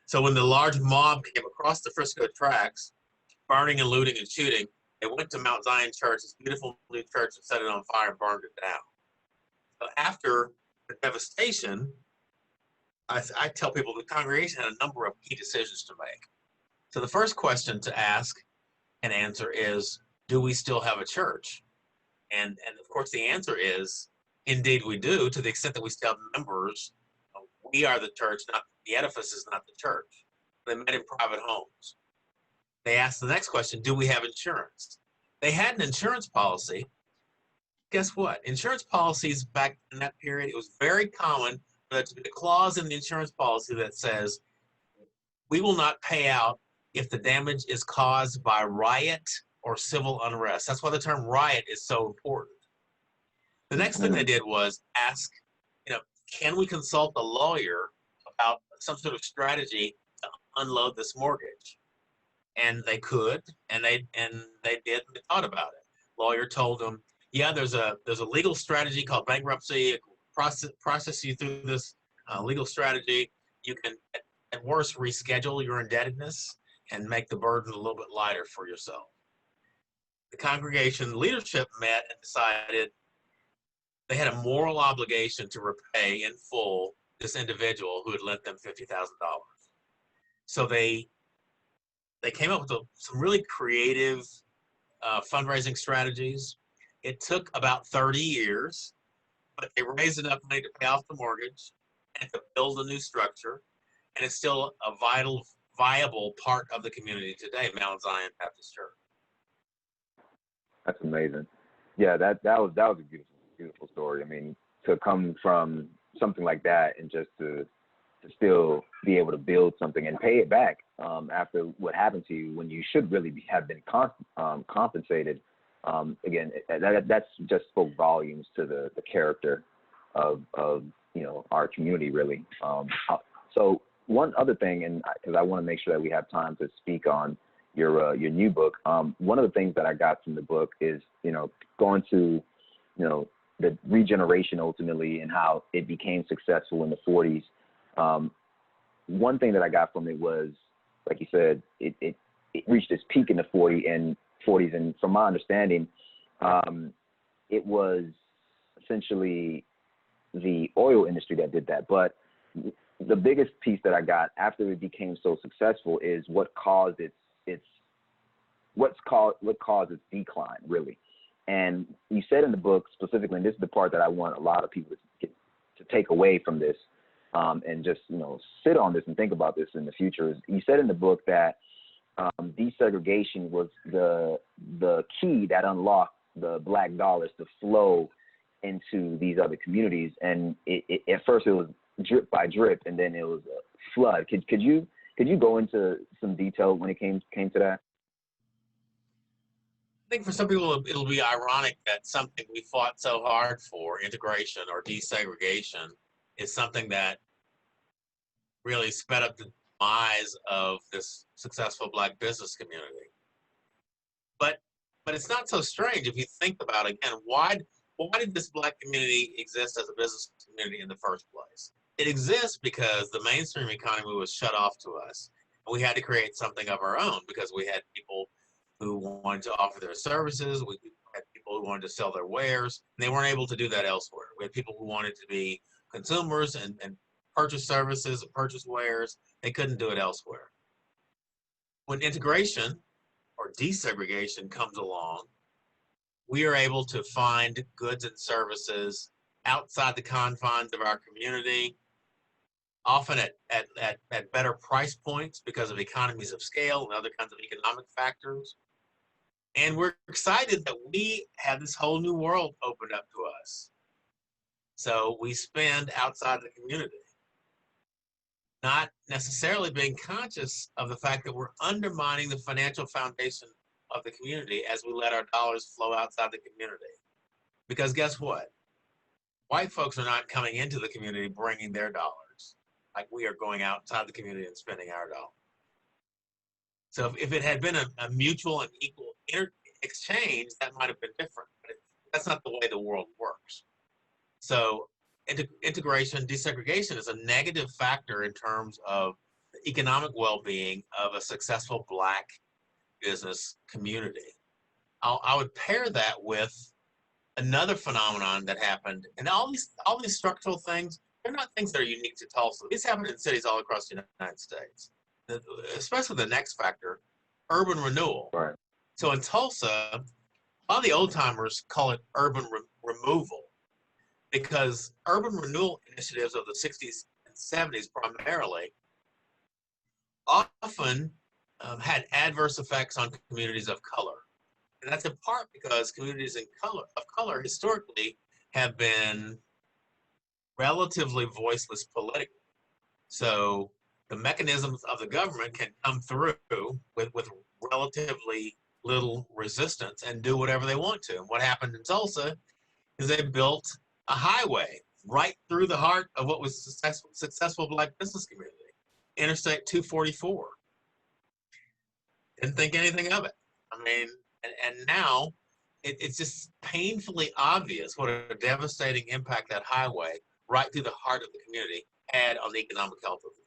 So when the large mob came across the Frisco tracks, burning and looting and shooting, they went to Mount Zion Church, this beautiful new church, and set it on fire and burned it down. So after the devastation, I tell people the congregation had a number of key decisions to make. So the first question to ask and answer is, do we still have a church? And of course the answer is, indeed we do, to the extent that we still have members. We are the church, not the edifice is not the church. They met in private homes. They asked the next question, do we have insurance? They had an insurance policy. Guess what? Insurance policies back in that period, it was very common for there to be a clause in the insurance policy that says, we will not pay out if the damage is caused by riot or civil unrest. That's why the term riot is so important. The next thing they did was ask, can we consult a lawyer about some sort of strategy to unload this mortgage? And they could, and they did, and they thought about it. Lawyer told them, yeah, there's a legal strategy called bankruptcy. Process you through this legal strategy. You can, at worst, reschedule your indebtedness and make the burden a little bit lighter for yourself. The congregation leadership met and decided they had a moral obligation to repay in full this individual who had lent them $50,000. So they came up with some really creative fundraising strategies. It took about 30 years, but they raised enough money to pay off the mortgage and to build a new structure. And it's still a viable part of the community today, Mount Zion Baptist Church. That's amazing. Yeah, that was a beautiful story. I mean, to come from something like that and just to to still be able to build something and pay it back after what happened to you when you should really have been compensated. Again, that's just spoke volumes to the character of our community, really. So one other thing, and because I want to make sure that we have time to speak on your new book, one of the things that I got from the book is going to the regeneration ultimately and how it became successful in the 40s. One thing that I got from it was, like you said, it reached its peak in the 40s, and from my understanding, it was essentially the oil industry that did that. But the biggest piece that I got after it became so successful is what caused its decline, really. And you said in the book specifically, and this is the part that I want a lot of people to take away from this, and just sit on this and think about this in the future. Is you said in the book that desegregation was the key that unlocked the black dollars to flow into these other communities, and at first it was drip by drip, and then it was a flood. Could you go into some detail when it came to that? I think for some people it'll be ironic that something we fought so hard for, integration or desegregation, is something that really sped up the demise of this successful Black business community. But it's not so strange if you think about, again, why did this Black community exist as a business community in the first place? It exists because the mainstream economy was shut off to us. And we had to create something of our own because we had people who wanted to offer their services. We had people who wanted to sell their wares, and they weren't able to do that elsewhere. We had people who wanted to be consumers and purchase services and purchase wares. They couldn't do it elsewhere. When integration or desegregation comes along, we are able to find goods and services outside the confines of our community, often at better price points because of economies of scale and other kinds of economic factors. And we're excited that we have this whole new world opened up to us. So we spend outside the community, not necessarily being conscious of the fact that we're undermining the financial foundation of the community as we let our dollars flow outside the community. Because guess what? White folks are not coming into the community bringing their dollars like we are going outside the community and spending our dollars. So if it had been a mutual and equal exchange, that might have been different. But that's not the way the world works. So integration, desegregation is a negative factor in terms of the economic well-being of a successful Black business community. I would pair that with another phenomenon that happened, and all these structural things, they're not things that are unique to Tulsa. These happen in cities all across the United States. Especially the next factor, urban renewal. Right. So in Tulsa, a lot of the old timers call it urban removal because urban renewal initiatives of the 60s and 70s primarily often had adverse effects on communities of color. And that's in part because communities of color historically have been relatively voiceless politically. So the mechanisms of the government can come through with relatively little resistance and do whatever they want to. And what happened in Tulsa is they built a highway right through the heart of what was a successful Black business community, Interstate 244. Didn't think anything of it. I mean, and now it's just painfully obvious what a devastating impact that highway right through the heart of the community had on the economic health of the community.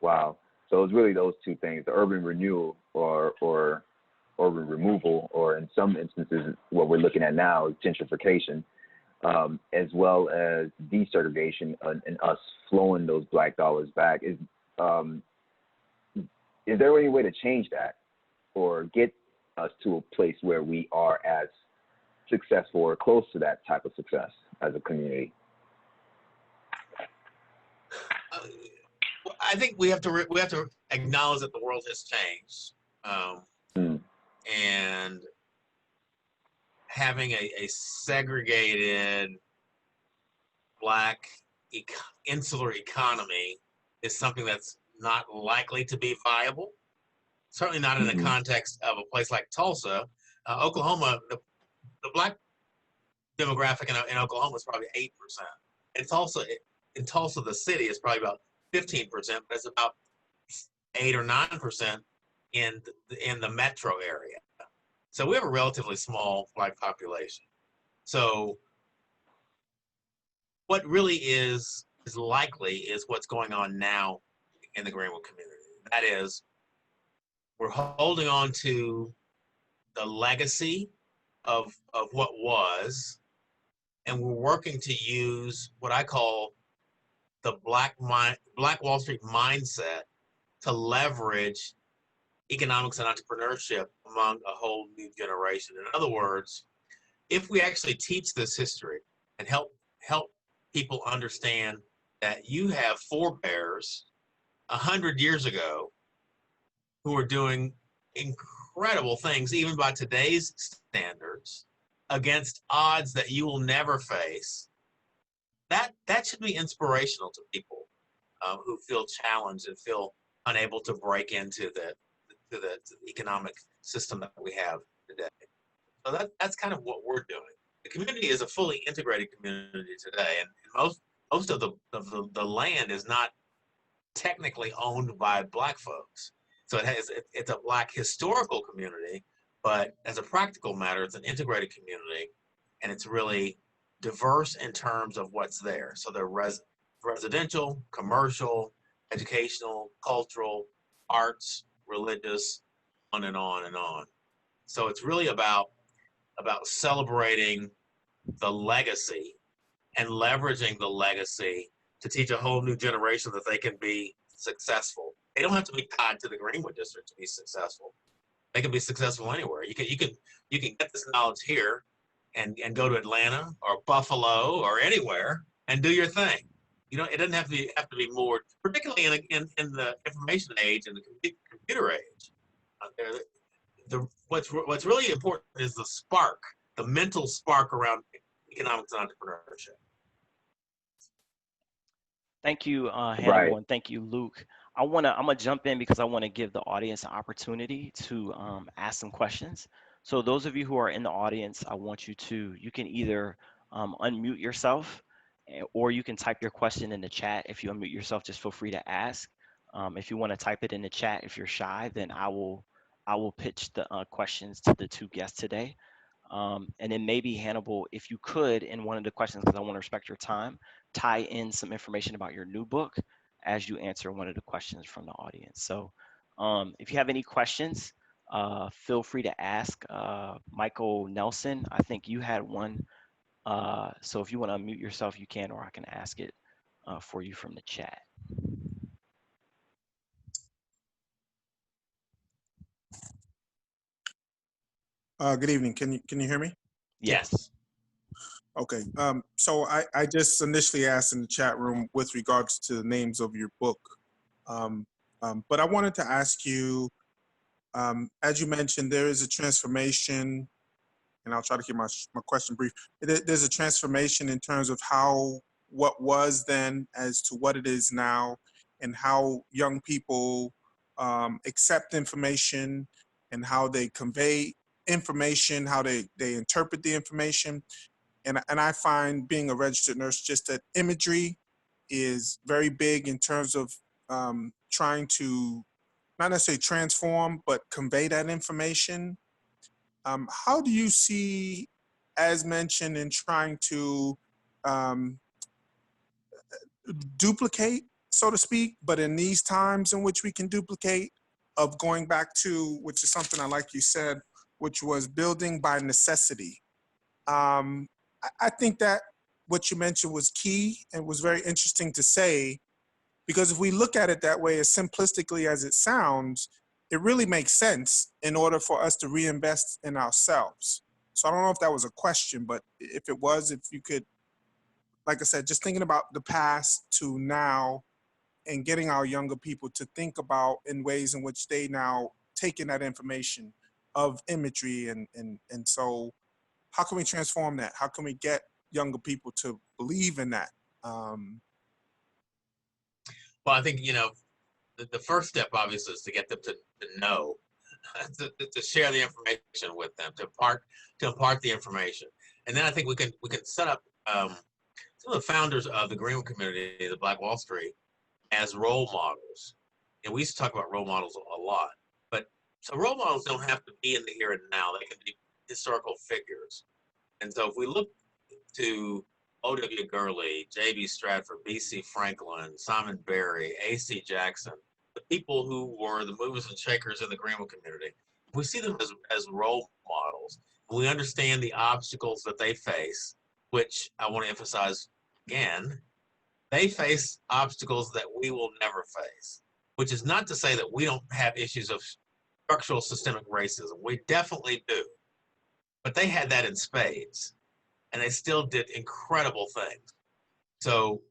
Wow. So it's really those two things, the urban renewal or urban removal, or in some instances, what we're looking at now is gentrification, as well as desegregation and us flowing those Black dollars back. Is there any way to change that or get us to a place where we are as successful or close to that type of success as a community? I think we have to acknowledge that the world has changed, and having a segregated Black insular economy is something that's not likely to be viable. Certainly not in the Mm-hmm. context of a place like Tulsa. Oklahoma, the Black demographic in Oklahoma is probably 8%. In Tulsa, the city is probably about 15%, but it's about 8 or 9% in the metro area. So we have a relatively small Black population. So what really is likely is what's going on now in the Greenwood community. That is, we're holding on to the legacy of what was, and we're working to use what I call the Black Wall Street mindset to leverage economics and entrepreneurship among a whole new generation. In other words, if we actually teach this history and help people understand that you have forebears 100 years ago who are doing incredible things, even by today's standards, against odds that you will never face, that should be inspirational to people who feel challenged and feel unable to break into to the economic system that we have today. So that's kind of what we're doing. The community is a fully integrated community today, and most of the land is not technically owned by Black folks. So it's a Black historical community, but as a practical matter, it's an integrated community, and it's really diverse in terms of what's there. So they're residential, commercial, educational, cultural, arts, religious, on and on and on. So it's really about celebrating the legacy and leveraging the legacy to teach a whole new generation that they can be successful. They don't have to be tied to the Greenwood district to be successful. They can be successful anywhere. You can get this knowledge here and go to Atlanta or Buffalo or anywhere and do your thing. It doesn't have to be more, particularly in the information age and the computer age. What's really important is the spark, the mental spark around economics and entrepreneurship. Thank you, Right. Hannibal, and thank you, Luke. I'm gonna jump in because I want to give the audience an opportunity to ask some questions. So those of you who are in the audience, I want you can either unmute yourself, or you can type your question in the chat. If you unmute yourself, just feel free to ask. If you want to type it in the chat, if you're shy, then I will pitch the questions to the two guests today. And then maybe Hannibal, if you could, in one of the questions, because I want to respect your time, tie in some information about your new book as you answer one of the questions from the audience. So if you have any questions, feel free to ask. Michael Nelson, I think you had one. So if you want to unmute yourself, you can, or I can ask it for you from the chat. Good evening. Can you hear me? Yes. Yes. Okay. So I just initially asked in the chat room with regards to the names of your book, but I wanted to ask you, as you mentioned, there is a transformation, and I'll try to keep my question brief. There's a transformation in terms of what was then as to what it is now, and how young people accept information and how they convey information, how they interpret the information. And I find, being a registered nurse, just that imagery is very big in terms of trying to not necessarily transform, but convey that information. How do you see, as mentioned, in trying to um, duplicate, so to speak, but in these times in which we can duplicate, of going back to, which is something I like you said, which was building by necessity. I think that what you mentioned was key and was very interesting to say, because if we look at it that way, as simplistically as it sounds, it really makes sense in order for us to reinvest in ourselves. So I don't know if that was a question, but if it was, if you could, like I said, just thinking about the past to now and getting our younger people to think about in ways in which they now take in that information of imagery. And so how can we transform that? How can we get younger people to believe in that? Well, I think, the first step obviously is to get them to know, to share the information with them, to impart the information. And then I think we can set up some of the founders of the Greenwood community, the Black Wall Street, as role models. And we used to talk about role models a lot, but so role models don't have to be in the here and now. They can be historical figures. And so if we look to O.W. Gurley, J.B. Stratford, B.C. Franklin, Simon Berry, A.C. Jackson, the people who were the movers and shakers in the Greenwood community, we see them as role models. We understand the obstacles that they face, which I want to emphasize again, they face obstacles that we will never face, which is not to say that we don't have issues of structural systemic racism. We definitely do. But they had that in spades, and they still did incredible things. So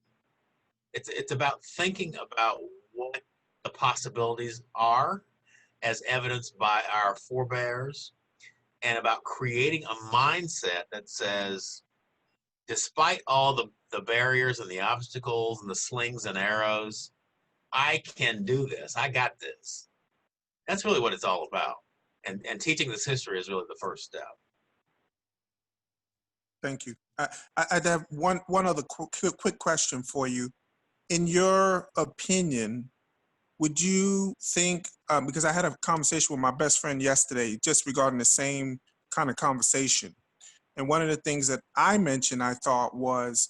it's about thinking about what the possibilities are as evidenced by our forebears, and about creating a mindset that says, despite all the barriers and the obstacles and the slings and arrows, I can do this. I got this. That's really what it's all about. And teaching this history is really the first step. Thank you. I'd have one other quick question for you. In your opinion, would you think, because I had a conversation with my best friend yesterday just regarding the same kind of conversation. And one of the things that I mentioned, I thought was,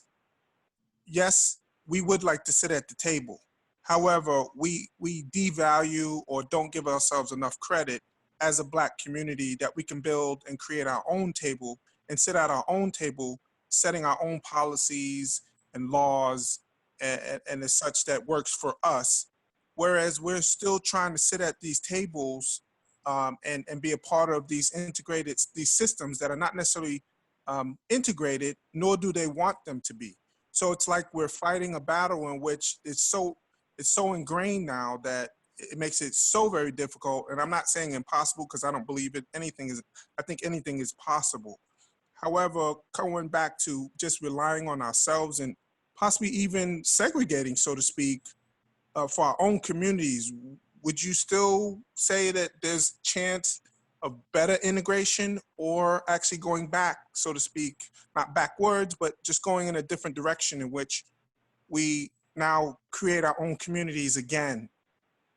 yes, we would like to sit at the table. However, we devalue or don't give ourselves enough credit as a Black community that we can build and create our own table and sit at our own table, setting our own policies and laws and as such that works for us. Whereas we're still trying to sit at these tables and be a part of these these systems that are not necessarily integrated, nor do they want them to be. So it's like we're fighting a battle in which it's so ingrained now that it makes it so very difficult. And I'm not saying impossible, because I don't believe it. I think anything is possible. However, going back to just relying on ourselves and possibly even segregating, so to speak, for our own communities, would you still say that there's chance of better integration, or actually going back, so to speak, not backwards, but just going in a different direction in which we now create our own communities again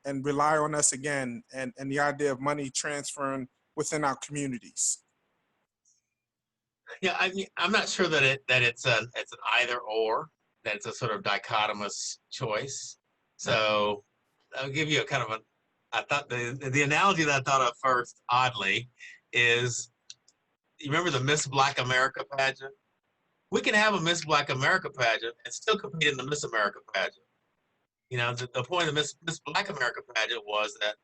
and rely on us again, and the idea of money transferring within our communities? Yeah, I'm not sure that it's an either or, that it's a sort of dichotomous choice. So I'll give you a kind of I thought the analogy that I thought of first, oddly, is, you remember the Miss Black America pageant? We can have a Miss Black America pageant and still compete in the Miss America pageant. The point of the Miss Black America pageant was that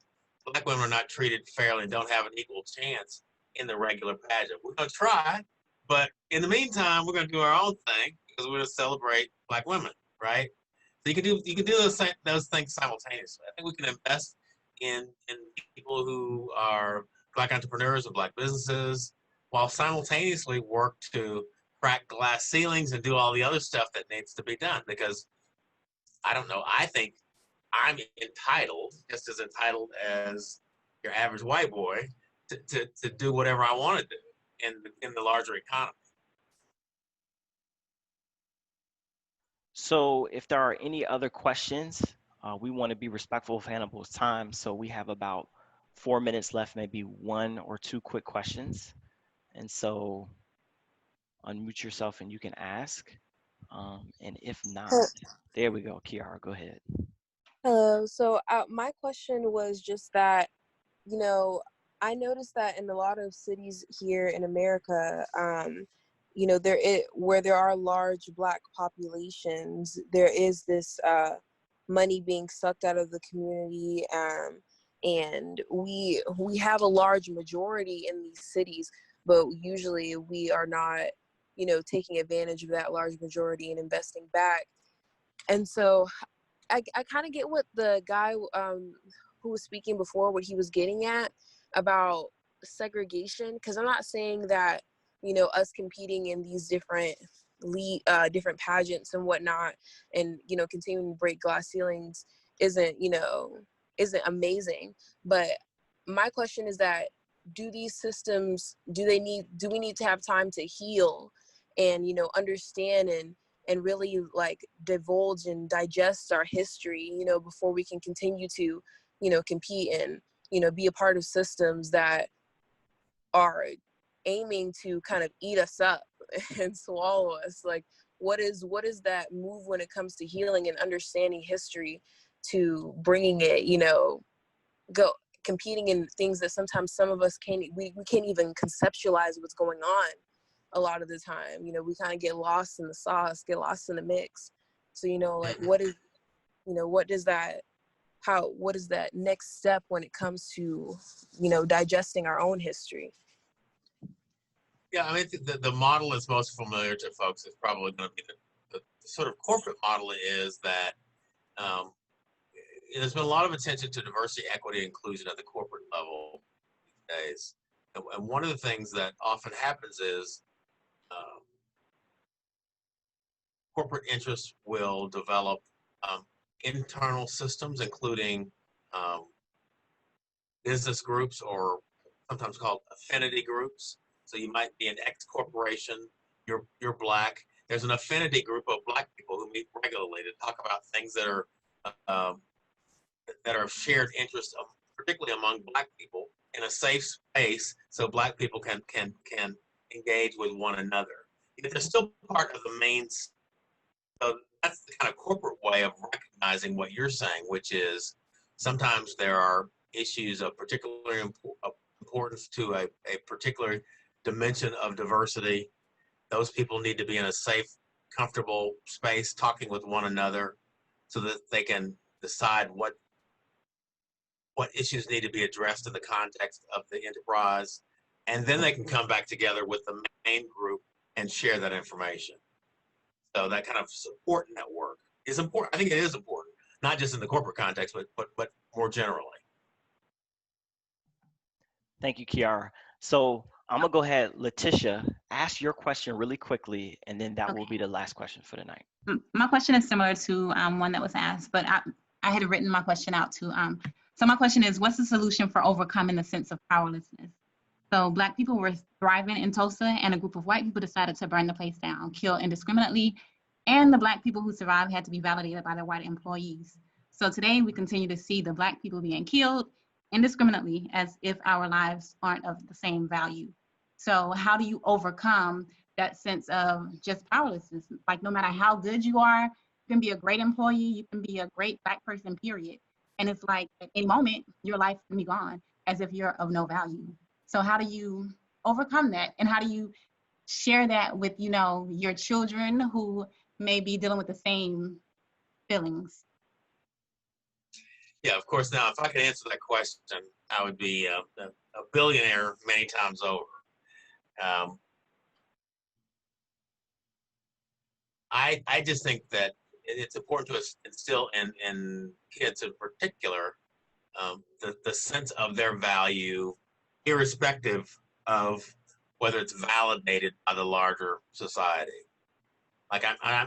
Black women are not treated fairly and don't have an equal chance in the regular pageant. We're going to try, but in the meantime, we're going to do our own thing, because we're going to celebrate Black women, right? So you can do those things simultaneously. I think we can invest in people who are Black entrepreneurs and Black businesses, while simultaneously work to crack glass ceilings and do all the other stuff that needs to be done. Because I don't know, I think I'm entitled, just as entitled as your average white boy, to do whatever I want to do in the larger economy. So if there are any other questions, we want to be respectful of Hannibal's time. So we have about 4 minutes left, maybe 1 or 2 quick questions. And so unmute yourself and you can ask. And if not, there we go. Kiara, go ahead. Hello. So my question was just that, I noticed that in a lot of cities here in America, where there are large Black populations, there is this money being sucked out of the community, and we have a large majority in these cities, but usually we are not, taking advantage of that large majority and investing back. And so I kind of get what the guy who was speaking before, what he was getting at about segregation, because I'm not saying that, us competing in these different lead different pageants and whatnot, and continuing to break glass ceilings isn't amazing. But my question is that, do these systems, do we need to have time to heal and understand and really like divulge and digest our history, before we can continue to compete and be a part of systems that are aiming to kind of eat us up and swallow us? Like, what is that move when it comes to healing and understanding history to bringing it, go competing in things that sometimes some of us can't even conceptualize what's going on a lot of the time. We kind of get lost in the sauce, get lost in the mix. So like, what is that next step when it comes to digesting our own history? Yeah, I mean, the model that's most familiar to folks is probably going to be the sort of corporate model is that there's been a lot of attention to diversity, equity, and inclusion at the corporate level these days. And one of the things that often happens is corporate interests will develop internal systems, including business groups, or sometimes called affinity groups. So you might be an X corporation, you're Black. There's an affinity group of Black people who meet regularly to talk about things that are of shared interest, particularly among Black people, in a safe space, so Black people can engage with one another. Yet they're still part of the main. So that's the kind of corporate way of recognizing what you're saying, which is sometimes there are issues of particular importance to a particular dimension of diversity. Those people need to be in a safe, comfortable space talking with one another so that they can decide what issues need to be addressed in the context of the enterprise. And then they can come back together with the main group and share that information. So that kind of support network is important. I think it is important, not just in the corporate context, but more generally. Thank you, Kiara. So I'm gonna go ahead, Letitia, ask your question really quickly, and then that will be the last question for the night. My question is similar to one that was asked, but I had written my question out too. So my question is, what's the solution for overcoming the sense of powerlessness? So Black people were thriving in Tulsa, and a group of white people decided to burn the place down, kill indiscriminately, and the Black people who survived had to be validated by their white employees. So today we continue to see the Black people being killed indiscriminately as if our lives aren't of the same value. So how do you overcome that sense of just powerlessness? Like, no matter how good you are, you can be a great employee, you can be a great Black person, period. And it's like at any moment, your life can be gone as if you're of no value. So how do you overcome that? And how do you share that with, your children who may be dealing with the same feelings? Yeah, of course. Now, if I could answer that question, I would be a billionaire many times over. I just think that it's important to instill in kids in particular the sense of their value, irrespective of whether it's validated by the larger society. Like I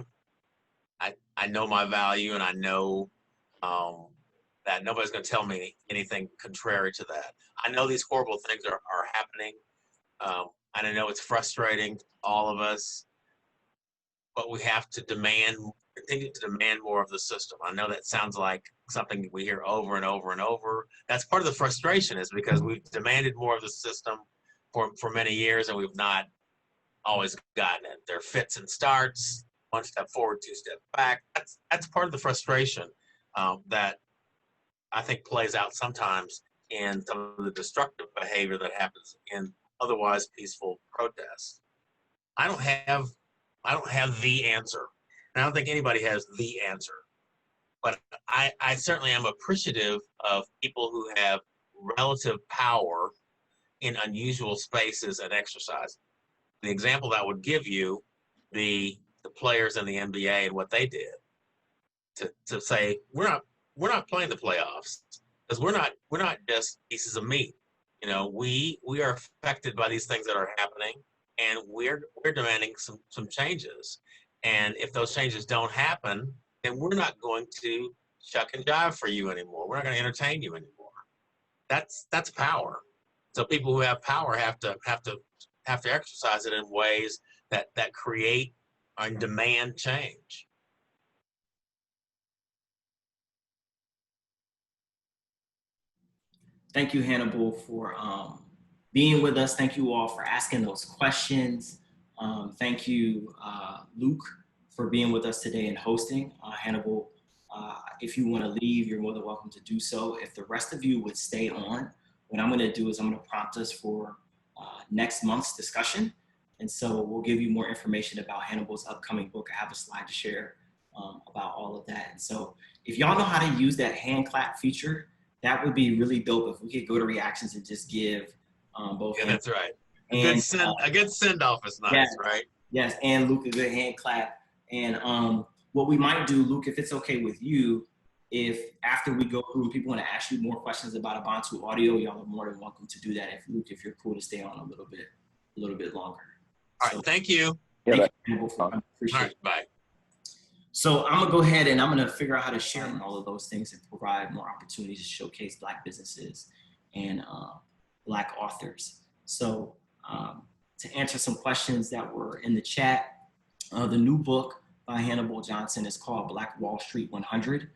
know my value, and I know that nobody's going to tell me anything contrary to that. I know these horrible things are happening, and I know it's frustrating to all of us, but we have to continue to demand more of the system. I know that sounds like something we hear over and over and over. That's part of the frustration, is because we've demanded more of the system for many years, and we've not always gotten it. There are fits and starts, one step forward, two steps back. That's part of the frustration that I think plays out sometimes in some of the destructive behavior that happens in otherwise peaceful protests. I don't have the answer. And I don't think anybody has the answer. But I certainly am appreciative of people who have relative power in unusual spaces and exercise. The example that would give you the players in the NBA and what they did to say, we're not playing the playoffs because we're not just pieces of meat. We are affected by these things that are happening, and we're demanding some changes. And if those changes don't happen, then we're not going to shuck and jive for you anymore. We're not going to entertain you anymore. That's power. So people who have power have to exercise it in ways that create and demand change. Thank you, Hannibal, for being with us. Thank you all for asking those questions. Thank you, Luke, for being with us today and hosting. Hannibal, if you want to leave, you're more than welcome to do so. If the rest of you would stay on, what I'm going to do is I'm going to prompt us for next month's discussion. And so we'll give you more information about Hannibal's upcoming book. I have a slide to share about all of that. And so if y'all know how to use that hand clap feature, that would be really dope if we could go to reactions and just give both. Yeah, that's right. And, a good send off is nice, yes, right? Yes, and Luke, a good hand clap. And what we might do, Luke, if it's okay with you, if after we go through and people want to ask you more questions about Ubuntu Audio, y'all are more than welcome to do that. If Luke, if you're cool to stay on a little bit longer. All right, thank you. Thank you. I appreciate All right, bye. So I'm gonna go ahead and I'm gonna figure out how to share all of those things and provide more opportunities to showcase Black businesses and Black authors. So to answer some questions that were in the chat, the new book by Hannibal Johnson is called Black Wall Street 100,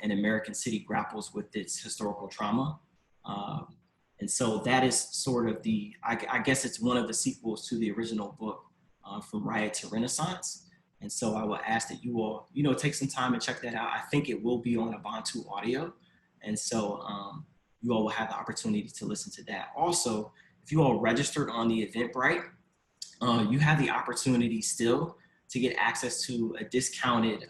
An American City Grapples with Its Historical Trauma. And so that is sort of I guess it's one of the sequels to the original book, From Riot to Renaissance. And so I will ask that you all, take some time and check that out. I think it will be on Ubuntu Audio. And so you all will have the opportunity to listen to that. Also, if you all registered on the Eventbrite, you have the opportunity still to get access to a discounted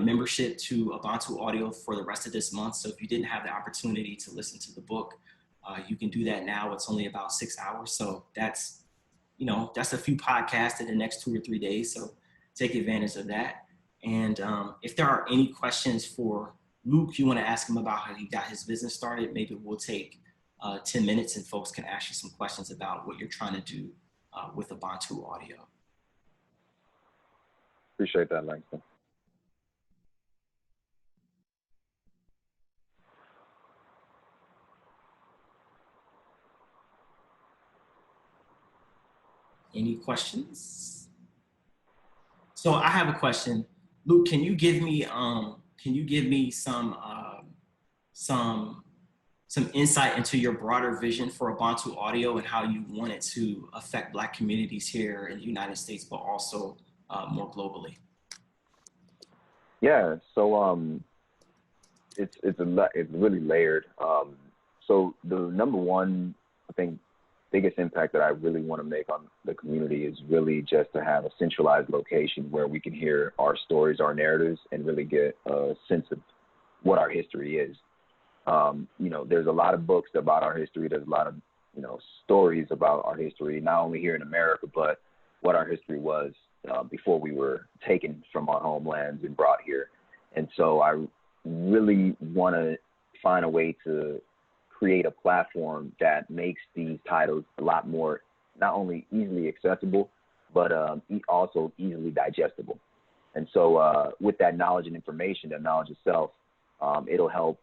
membership to Ubuntu Audio for the rest of this month. So if you didn't have the opportunity to listen to the book, you can do that now. It's only about 6 hours. So that's a few podcasts in the next 2 or 3 days. So take advantage of that. And if there are any questions for Luke, you want to ask him about how he got his business started, maybe we'll take 10 minutes and folks can ask you some questions about what you're trying to do with Ubuntu Audio. Appreciate that, Langston. Any questions? So I have a question. Luke, can you give me some insight into your broader vision for Ubuntu Audio and how you want it to affect Black communities here in the United States, but also more globally? Yeah, so it's really layered. So the number one, I think, biggest impact that I really want to make on the community is really just to have a centralized location where we can hear our stories, our narratives, and really get a sense of what our history is. There's a lot of books about our history. There's a lot of, stories about our history, not only here in America, but what our history was before we were taken from our homelands and brought here. And so I really want to find a way to create a platform that makes these titles a lot more, not only easily accessible, but also easily digestible. And so with that knowledge and information, that knowledge itself, it'll help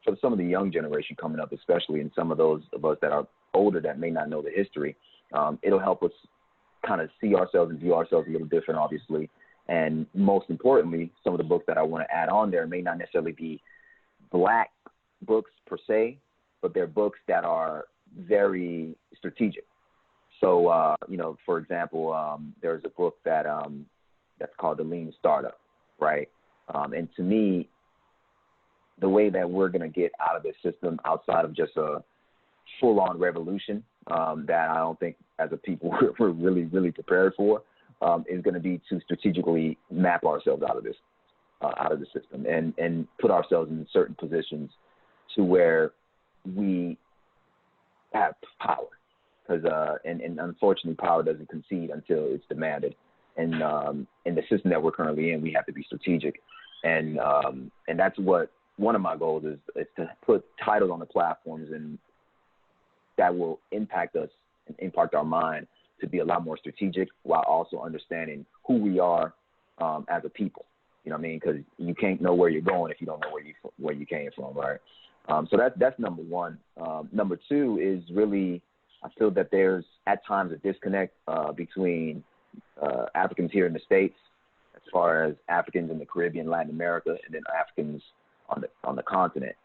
for some of the young generation coming up, especially, and some of those of us that are older that may not know the history. It'll help us kind of see ourselves and view ourselves a little different, obviously. And most importantly, some of the books that I want to add on there may not necessarily be Black books per se, but they're books that are very strategic. So, for example, there's a book that that's called The Lean Startup, right? And to me, the way that we're going to get out of this system outside of just a full-on revolution that I don't think as a people we're really, really prepared for is going to be to strategically map ourselves out of the system and put ourselves in certain positions to where we have power, because and unfortunately power doesn't concede until it's demanded. And in the system that we're currently in, we have to be strategic, and that's what one of my goals is to put titles on the platforms and that will impact us and impact our mind to be a lot more strategic while also understanding who we are as a people. You know what I mean? Because you can't know where you're going if you don't know where you came from, right? So that's number one. Number two is really, I feel that there's at times a disconnect between Africans here in the States, as far as Africans in the Caribbean, Latin America, and then Africans on the continent.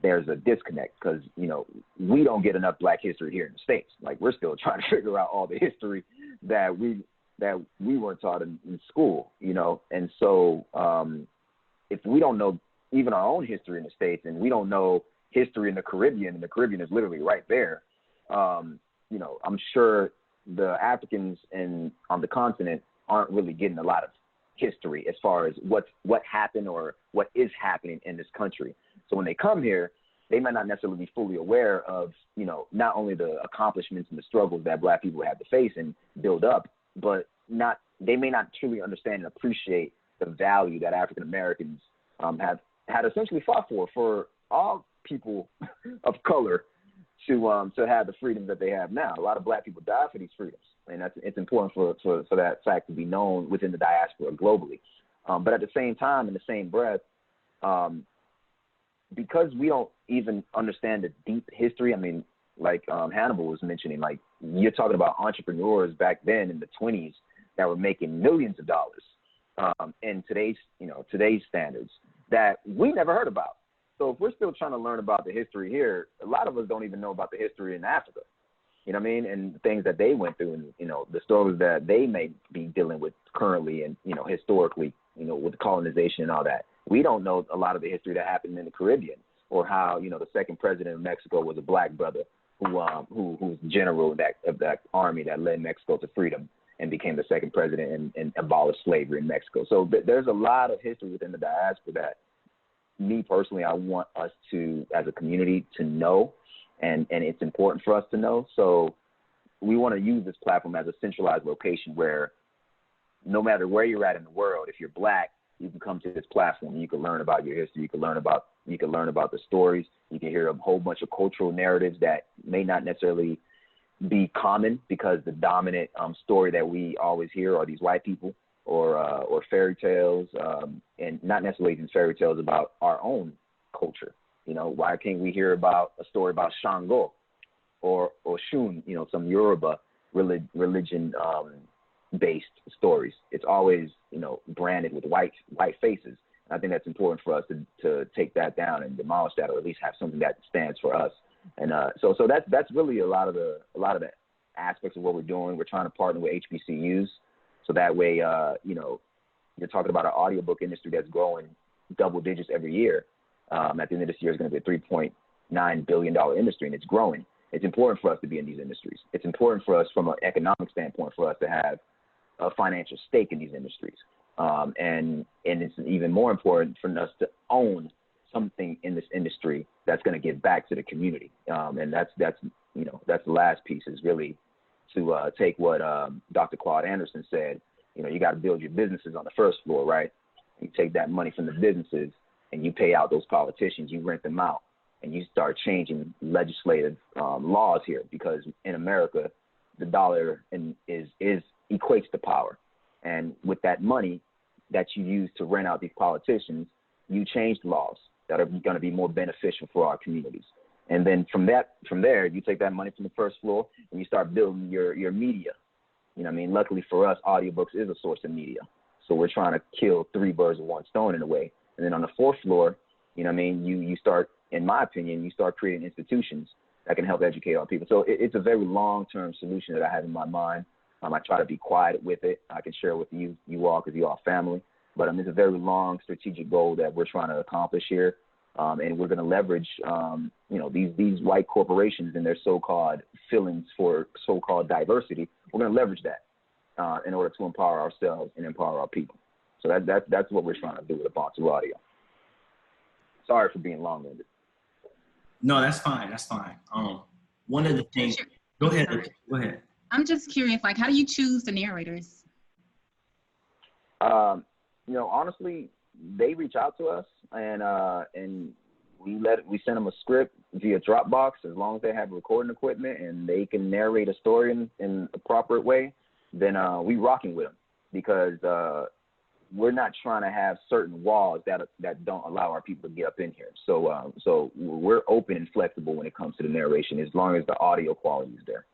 There's a disconnect because, you know, we don't get enough Black history here in the States. Like, we're still trying to figure out all the history that we weren't taught in school, you know. And so if we don't know even our own history in the States, and we don't know history in the Caribbean, and the Caribbean is literally right there, you know, I'm sure the Africans on the continent aren't really getting a lot of history as far as what happened or what is happening in this country. So when they come here, they might not necessarily be fully aware of, you know, not only the accomplishments and the struggles that Black people have to face and build up, but they may not truly understand and appreciate the value that African Americans have had essentially fought for all people of color to have the freedoms that they have now. A lot of Black people died for these freedoms, and it's important for that fact to be known within the diaspora globally. But at the same time, in the same breath, because we don't even understand the deep history. I mean, like Hannibal was mentioning, like, you're talking about entrepreneurs back then in the 20s that were making millions of dollars in today's standards that we never heard about. So if we're still trying to learn about the history here, a lot of us don't even know about the history in Africa. You know what I mean? And the things that they went through, and, you know, the stories that they may be dealing with currently and, you know, historically, you know, with colonization and all that. We don't know a lot of the history that happened in the Caribbean, or how, you know, the second president of Mexico was a Black brother who was general of that army that led Mexico to freedom and became the second president and abolished slavery in Mexico. So there's a lot of history within the diaspora that, me personally, I want us to, as a community, to know, and it's important for us to know. So we want to use this platform as a centralized location where no matter where you're at in the world, if you're Black, you can come to this platform and you can learn about your history. You can learn about the stories. You can hear a whole bunch of cultural narratives that may not necessarily be common, because the dominant story that we always hear are these white people or fairy tales, and not necessarily even fairy tales about our own culture. You know, why can't we hear about a story about Shango or Shun, you know, some Yoruba religion based stories? It's always, you know, branded with white faces. And I think that's important for us to take that down and demolish that, or at least have something that stands for us. And so that's really a lot of the aspects of what we're doing. We're trying to partner with HBCUs, so that way, you know, you're talking about an audiobook industry that's growing double digits every year. At the end of this year, it's going to be a $3.9 billion industry, and it's growing. It's important for us to be in these industries. It's important for us from an economic standpoint for us to have a financial stake in these industries. And it's even more important for us to own something in this industry that's going to give back to the community. And that's the last piece, is really to take what Dr. Claude Anderson said. You know, you got to build your businesses on the first floor, right? You take that money from the businesses and you pay out those politicians, you rent them out, and you start changing legislative laws here, because in America, the dollar equates to power. And with that money that you use to rent out these politicians, you change laws that are going to be more beneficial for our communities. And then from there, you take that money from the first floor and you start building your media. You know what I mean? Luckily for us, audiobooks is a source of media. So we're trying to kill three birds with one stone in a way. And then on the fourth floor, you know what I mean, you start, in my opinion, you start creating institutions that can help educate our people. So it's a very long-term solution that I have in my mind. I try to be quiet with it. I can share with you all, because you all family. But it's a very long strategic goal that we're trying to accomplish here. And we're going to leverage, these white corporations and their so-called feelings for so-called diversity. We're going to leverage that in order to empower ourselves and empower our people. So that's what we're trying to do with Entrepreneurial. Sorry for being long-winded. No, that's fine. That's fine. One of the things. Go ahead. I'm just curious, like, how do you choose the narrators? Honestly, they reach out to us, and we send them a script via Dropbox. As long as they have recording equipment and they can narrate a story in a proper way, then we rocking with them, because we're not trying to have certain walls that don't allow our people to get up in here. So we're open and flexible when it comes to the narration, as long as the audio quality is there.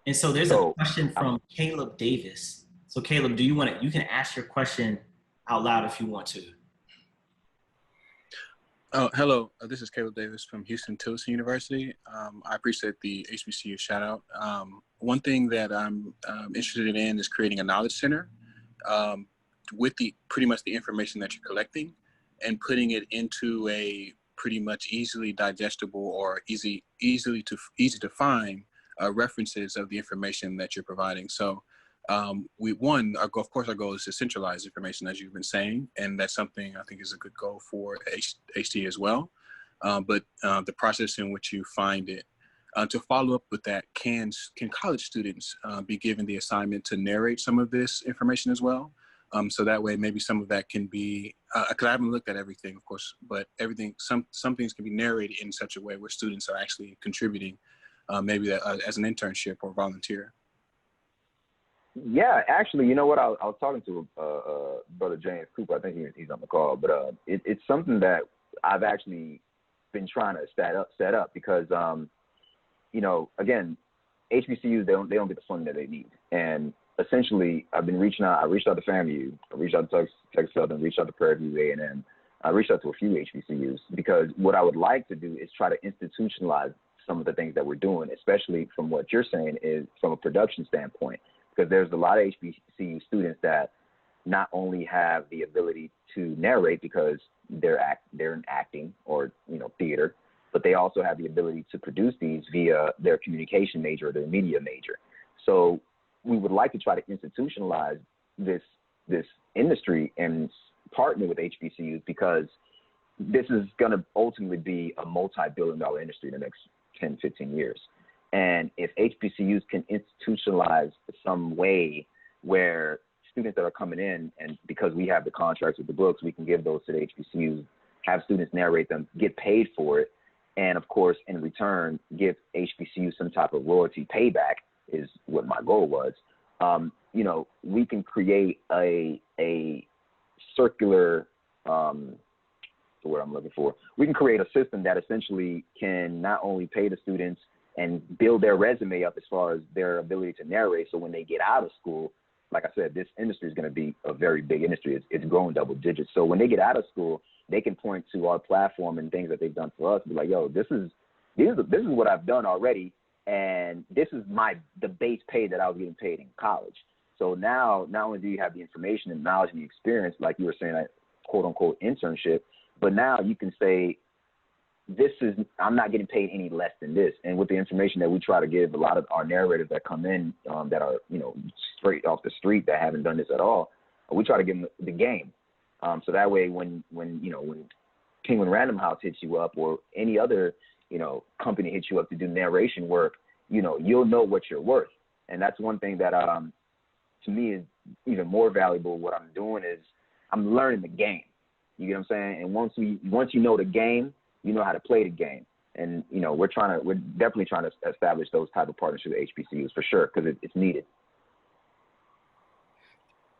And so there's a question from Caleb Davis. So Caleb, do you want to, you can ask your question out loud if you want to. Oh, hello. This is Caleb Davis from Houston-Tillotson University. I appreciate the HBCU shout out. One thing that I'm interested in is creating a knowledge center with pretty much the information that you're collecting, and putting it into a pretty much easily digestible or easy to find references of the information that you're providing. So of course, our goal is to centralize information, as you've been saying, and that's something I think is a good goal for HT as well. But the process in which you find it. To follow up with that, can college students be given the assignment to narrate some of this information as well? So that way, maybe some of that can be, because I haven't looked at everything, of course, but some things can be narrated in such a way where students are actually contributing, maybe as an internship or volunteer. Yeah, actually, you know what? I was talking to Brother James Cooper. I think he's on the call, but it's something that I've actually been trying to set up because, you know, again, HBCUs, they don't get the funding that they need, and essentially, I've been reaching out. I reached out to FAMU, I reached out to Texas Southern, reached out to Prairie View A&M. I reached out to a few HBCUs because what I would like to do is try to institutionalize some of the things that we're doing, especially from what you're saying is from a production standpoint. Because there's a lot of HBCU students that not only have the ability to narrate because they're in acting or, you know, theater, but they also have the ability to produce these via their communication major or their media major. So we would like to try to institutionalize this industry and partner with HBCUs, because this is going to ultimately be a multi-billion-dollar industry in the next 10, 15 years. And if HBCUs can institutionalize some way where students that are coming in, and because we have the contracts with the books, we can give those to the HBCUs, have students narrate them, get paid for it, and of course, in return, give HBCUs some type of royalty payback is what my goal was. You know, we can create a circular, the word I'm looking for. We can create a system that essentially can not only pay the students and build their resume up as far as their ability to narrate. So when they get out of school, like I said, this industry is going to be a very big industry. It's growing double digits. So when they get out of school, they can point to our platform and things that they've done for us and be like, yo, this is what I've done already. And this is the base pay that I was getting paid in college. So now, not only do you have the information and knowledge and the experience, like you were saying, that quote unquote internship, but now you can say, I'm not getting paid any less than this. And with the information that we try to give, a lot of our narrators that come in that are, you know, straight off the street that haven't done this at all, we try to give them the game. So that way, when Penguin Random House hits you up, or any other, you know, company hits you up to do narration work, you know, you'll know what you're worth. And that's one thing that to me is even more valuable. What I'm doing is I'm learning the game. You get what I'm saying? And once you know the game, you know how to play the game. And, you know, we're definitely trying to establish those type of partnerships with HBCUs for sure, because it's needed.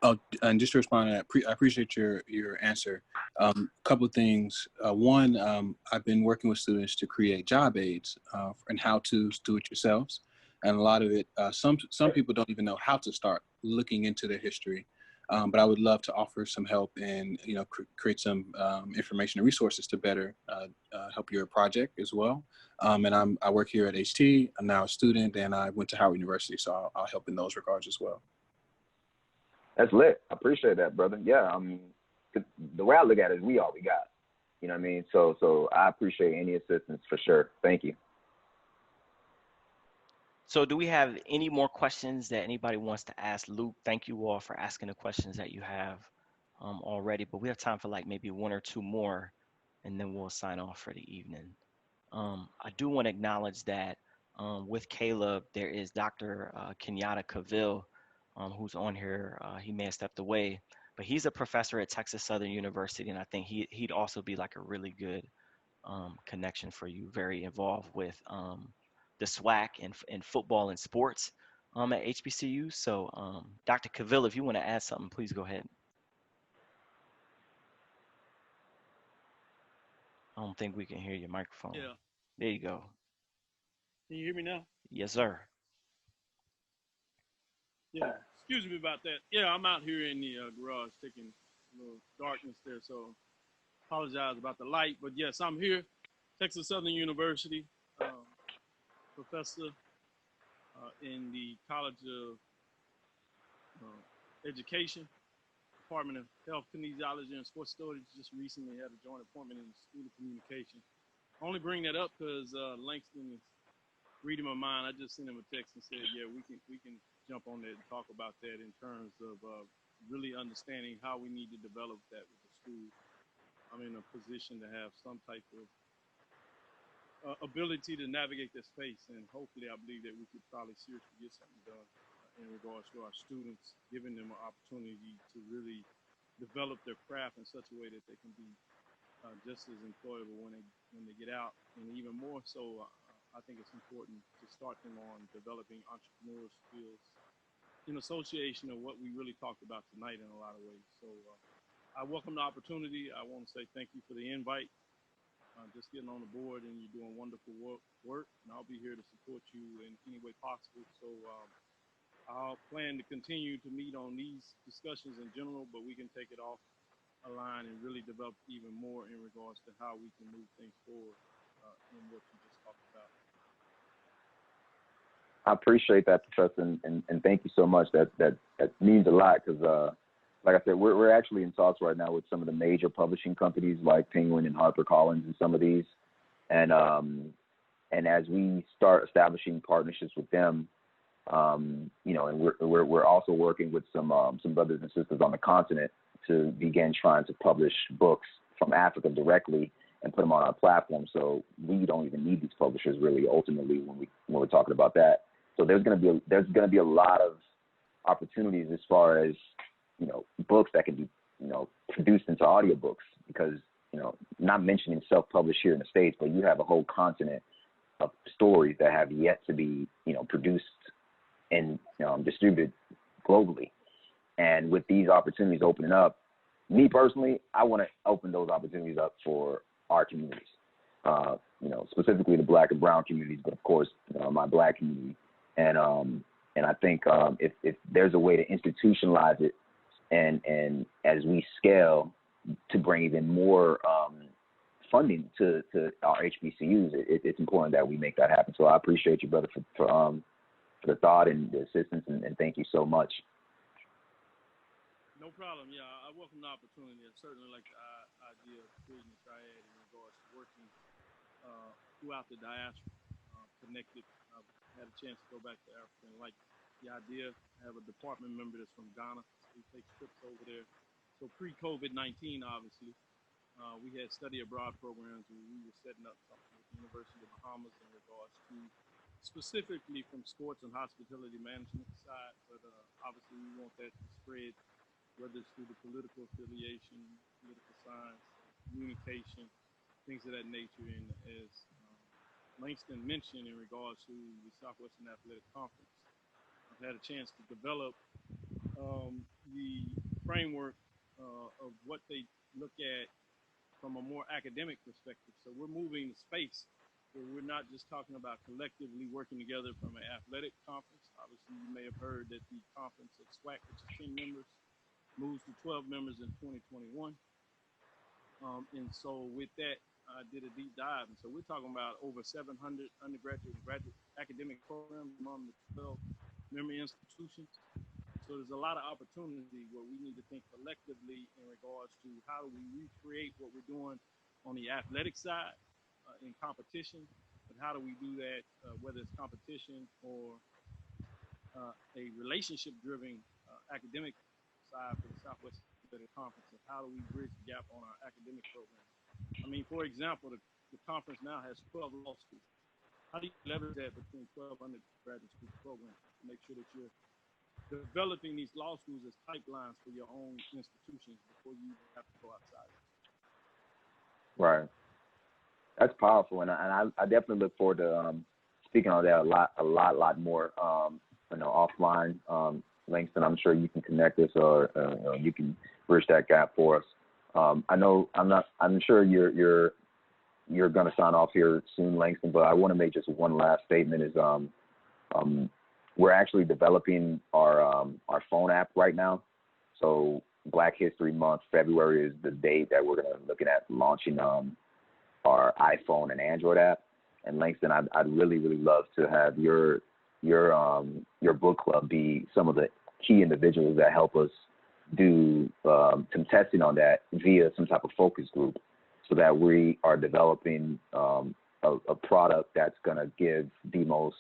Oh, and just to respond to that, I appreciate your answer. Couple of things. One, I've been working with students to create job aids and how to do it yourselves. And a lot of it, some people don't even know how to start looking into their history. But I would love to offer some help and, you know, create some information and resources to better help your project as well. And I work here at HT. I'm now a student, and I went to Howard University, so I'll help in those regards as well. That's lit. I appreciate that, brother. Yeah, I mean, the way I look at it is we all we got. You know what I mean? So I appreciate any assistance for sure. Thank you. So do we have any more questions that anybody wants to ask Luke? Thank you all for asking the questions that you have already, but we have time for like maybe one or two more, and then we'll sign off for the evening. I do want to acknowledge that with Caleb, there is Dr. Kenyatta Cavill, who's on here. He may have stepped away, but he's a professor at Texas Southern University, and I think he'd also be like a really good connection for you. Very involved with the SWAC and football and sports at HBCU. So, Dr. Cavill, if you want to add something, please go ahead. I don't think we can hear your microphone. Yeah. There you go. Can you hear me now? Yes, sir. Yeah. Excuse me about that. Yeah, I'm out here in the garage taking a little darkness there, so apologize about the light. But yes, I'm here, Texas Southern University, professor in the College of Education, Department of Health, Kinesiology, and Sports Storage. Just recently had a joint appointment in the School of Communication. I only bring that up because Langston is reading my mind. I just sent him a text and said, yeah, we can jump on that and talk about that in terms of really understanding how we need to develop that with the school. I'm in a position to have some type of ability to navigate this space, and hopefully I believe that we could probably seriously get something done in regards to our students, giving them an opportunity to really develop their craft in such a way that they can be just as employable when they get out, and even more so, I think it's important to start them on developing entrepreneurial skills in association of what we really talked about tonight in a lot of ways. So I welcome the opportunity. I want to say thank you for the invite. Just getting on the board, and you're doing wonderful work, and I'll be here to support you in any way possible. So I'll plan to continue to meet on these discussions in general, but we can take it off a line and really develop even more in regards to how we can move things forward in what you just talked about. I appreciate that, Professor, and thank you so much. That means a lot because, like I said, we're actually in talks right now with some of the major publishing companies like Penguin and HarperCollins and some of these, and as we start establishing partnerships with them, you know, and we're also working with some brothers and sisters on the continent to begin trying to publish books from Africa directly and put them on our platform. So we don't even need these publishers really ultimately when we're talking about that. So there's going to be a lot of opportunities as far as, you know, books that can be, you know, produced into audiobooks because, you know, not mentioning self-published here in the States, but you have a whole continent of stories that have yet to be, you know, produced and distributed globally. And with these opportunities opening up, me personally, I want to open those opportunities up for our communities, you know, specifically the Black and Brown communities, but of course, you know, my Black community. And I think if there's a way to institutionalize it, and as we scale to bring even more funding to our HBCUs, it's important that we make that happen. So I appreciate you, brother, for the thought and the assistance, and thank you so much. No problem. Yeah, I welcome the opportunity. I certainly like the idea of creating a triad in regards to working throughout the diaspora, connected. I've had a chance to go back to Africa and like the idea. I have a department member that's from Ghana. So we take trips over there. So pre-COVID-19, obviously, we had study abroad programs where we were setting up something with the University of Bahamas in regards to specifically from sports and hospitality management side. But obviously we want that to spread, whether it's through the political affiliation, political science, communication, things of that nature. And as Langston mentioned in regards to the Southwestern Athletic Conference, I've had a chance to develop the framework of what they look at from a more academic perspective. So we're moving the space where we're not just talking about collectively working together from an athletic conference. Obviously, you may have heard that the conference of SWAC, which is 10 members, moves to 12 members in 2021. And so with that, I did a deep dive. And so we're talking about over 700 undergraduate and graduate academic programs among the 12 member institutions. So there's a lot of opportunity where we need to think collectively in regards to how do we recreate what we're doing on the athletic side in competition, but how do we do that, whether it's competition or a relationship-driven academic side for the Southwest Athletic Conference, of how do we bridge the gap on our academic program? I mean, for example, the conference now has 12 law schools. How do you leverage that between 12 undergraduate school programs to make sure that you're developing these law schools as pipelines for your own institutions before you have to go outside. Right. That's powerful, and I definitely look forward to speaking on that a lot more. Offline. Langston, I'm sure you can connect us, or you can bridge that gap for us. I'm sure you're going to sign off here soon, Langston, but I want to make just one last statement. Is we're actually developing our phone app right now. So Black History Month, February is the date that we're going to looking at launching our iPhone and Android app. And Langston, I'd really love to have your book club be some of the key individuals that help us do some testing on that via some type of focus group, so that we are developing a product that's going to give the most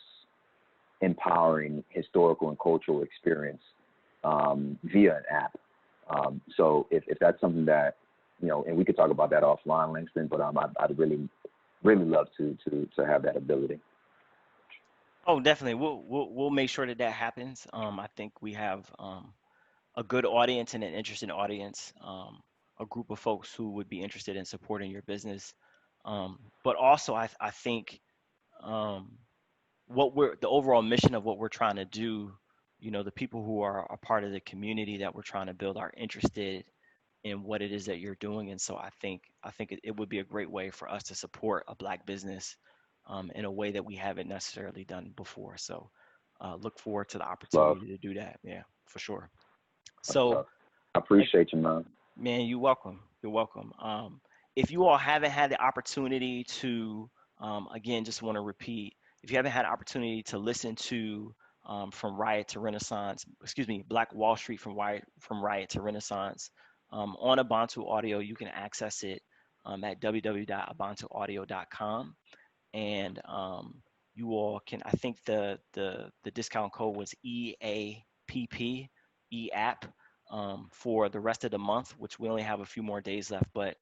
empowering historical and cultural experience via an app. So if that's something that, and we could talk about that offline, Langston, but I'd really love to have that ability. Oh, definitely. We'll make sure that happens. I think we have a good audience and an interested audience, a group of folks who would be interested in supporting your business. But also, I think the overall mission of what we're trying to do, the people who are a part of the community that we're trying to build are interested in what it is that you're doing. And so I think it would be a great way for us to support a Black business in a way that we haven't necessarily done before. So look forward to the opportunity to do that. Yeah, for sure. So I appreciate you, man. Man, you're welcome. You're welcome. If you all haven't had the opportunity to, again, just want to repeat, if you haven't had the opportunity to listen to From Riot to Renaissance, Black Wall Street from Riot to Renaissance on Ubuntu Audio, you can access it at www.ubuntuaudio.com. And you all can, I think the discount code was EAPP, EAP, for the rest of the month, which we only have a few more days left, but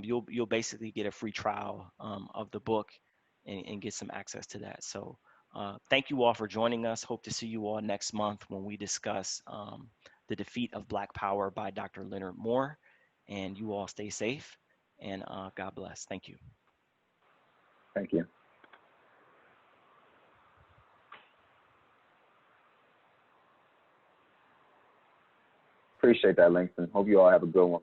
you'll basically get a free trial of the book and get some access to that. So thank you all for joining us. Hope to see you all next month when we discuss The Defeat of Black Power by Dr. Leonard Moore. And you all stay safe, and God bless. Thank you. Thank you. Appreciate that, Langston. Hope you all have a good one.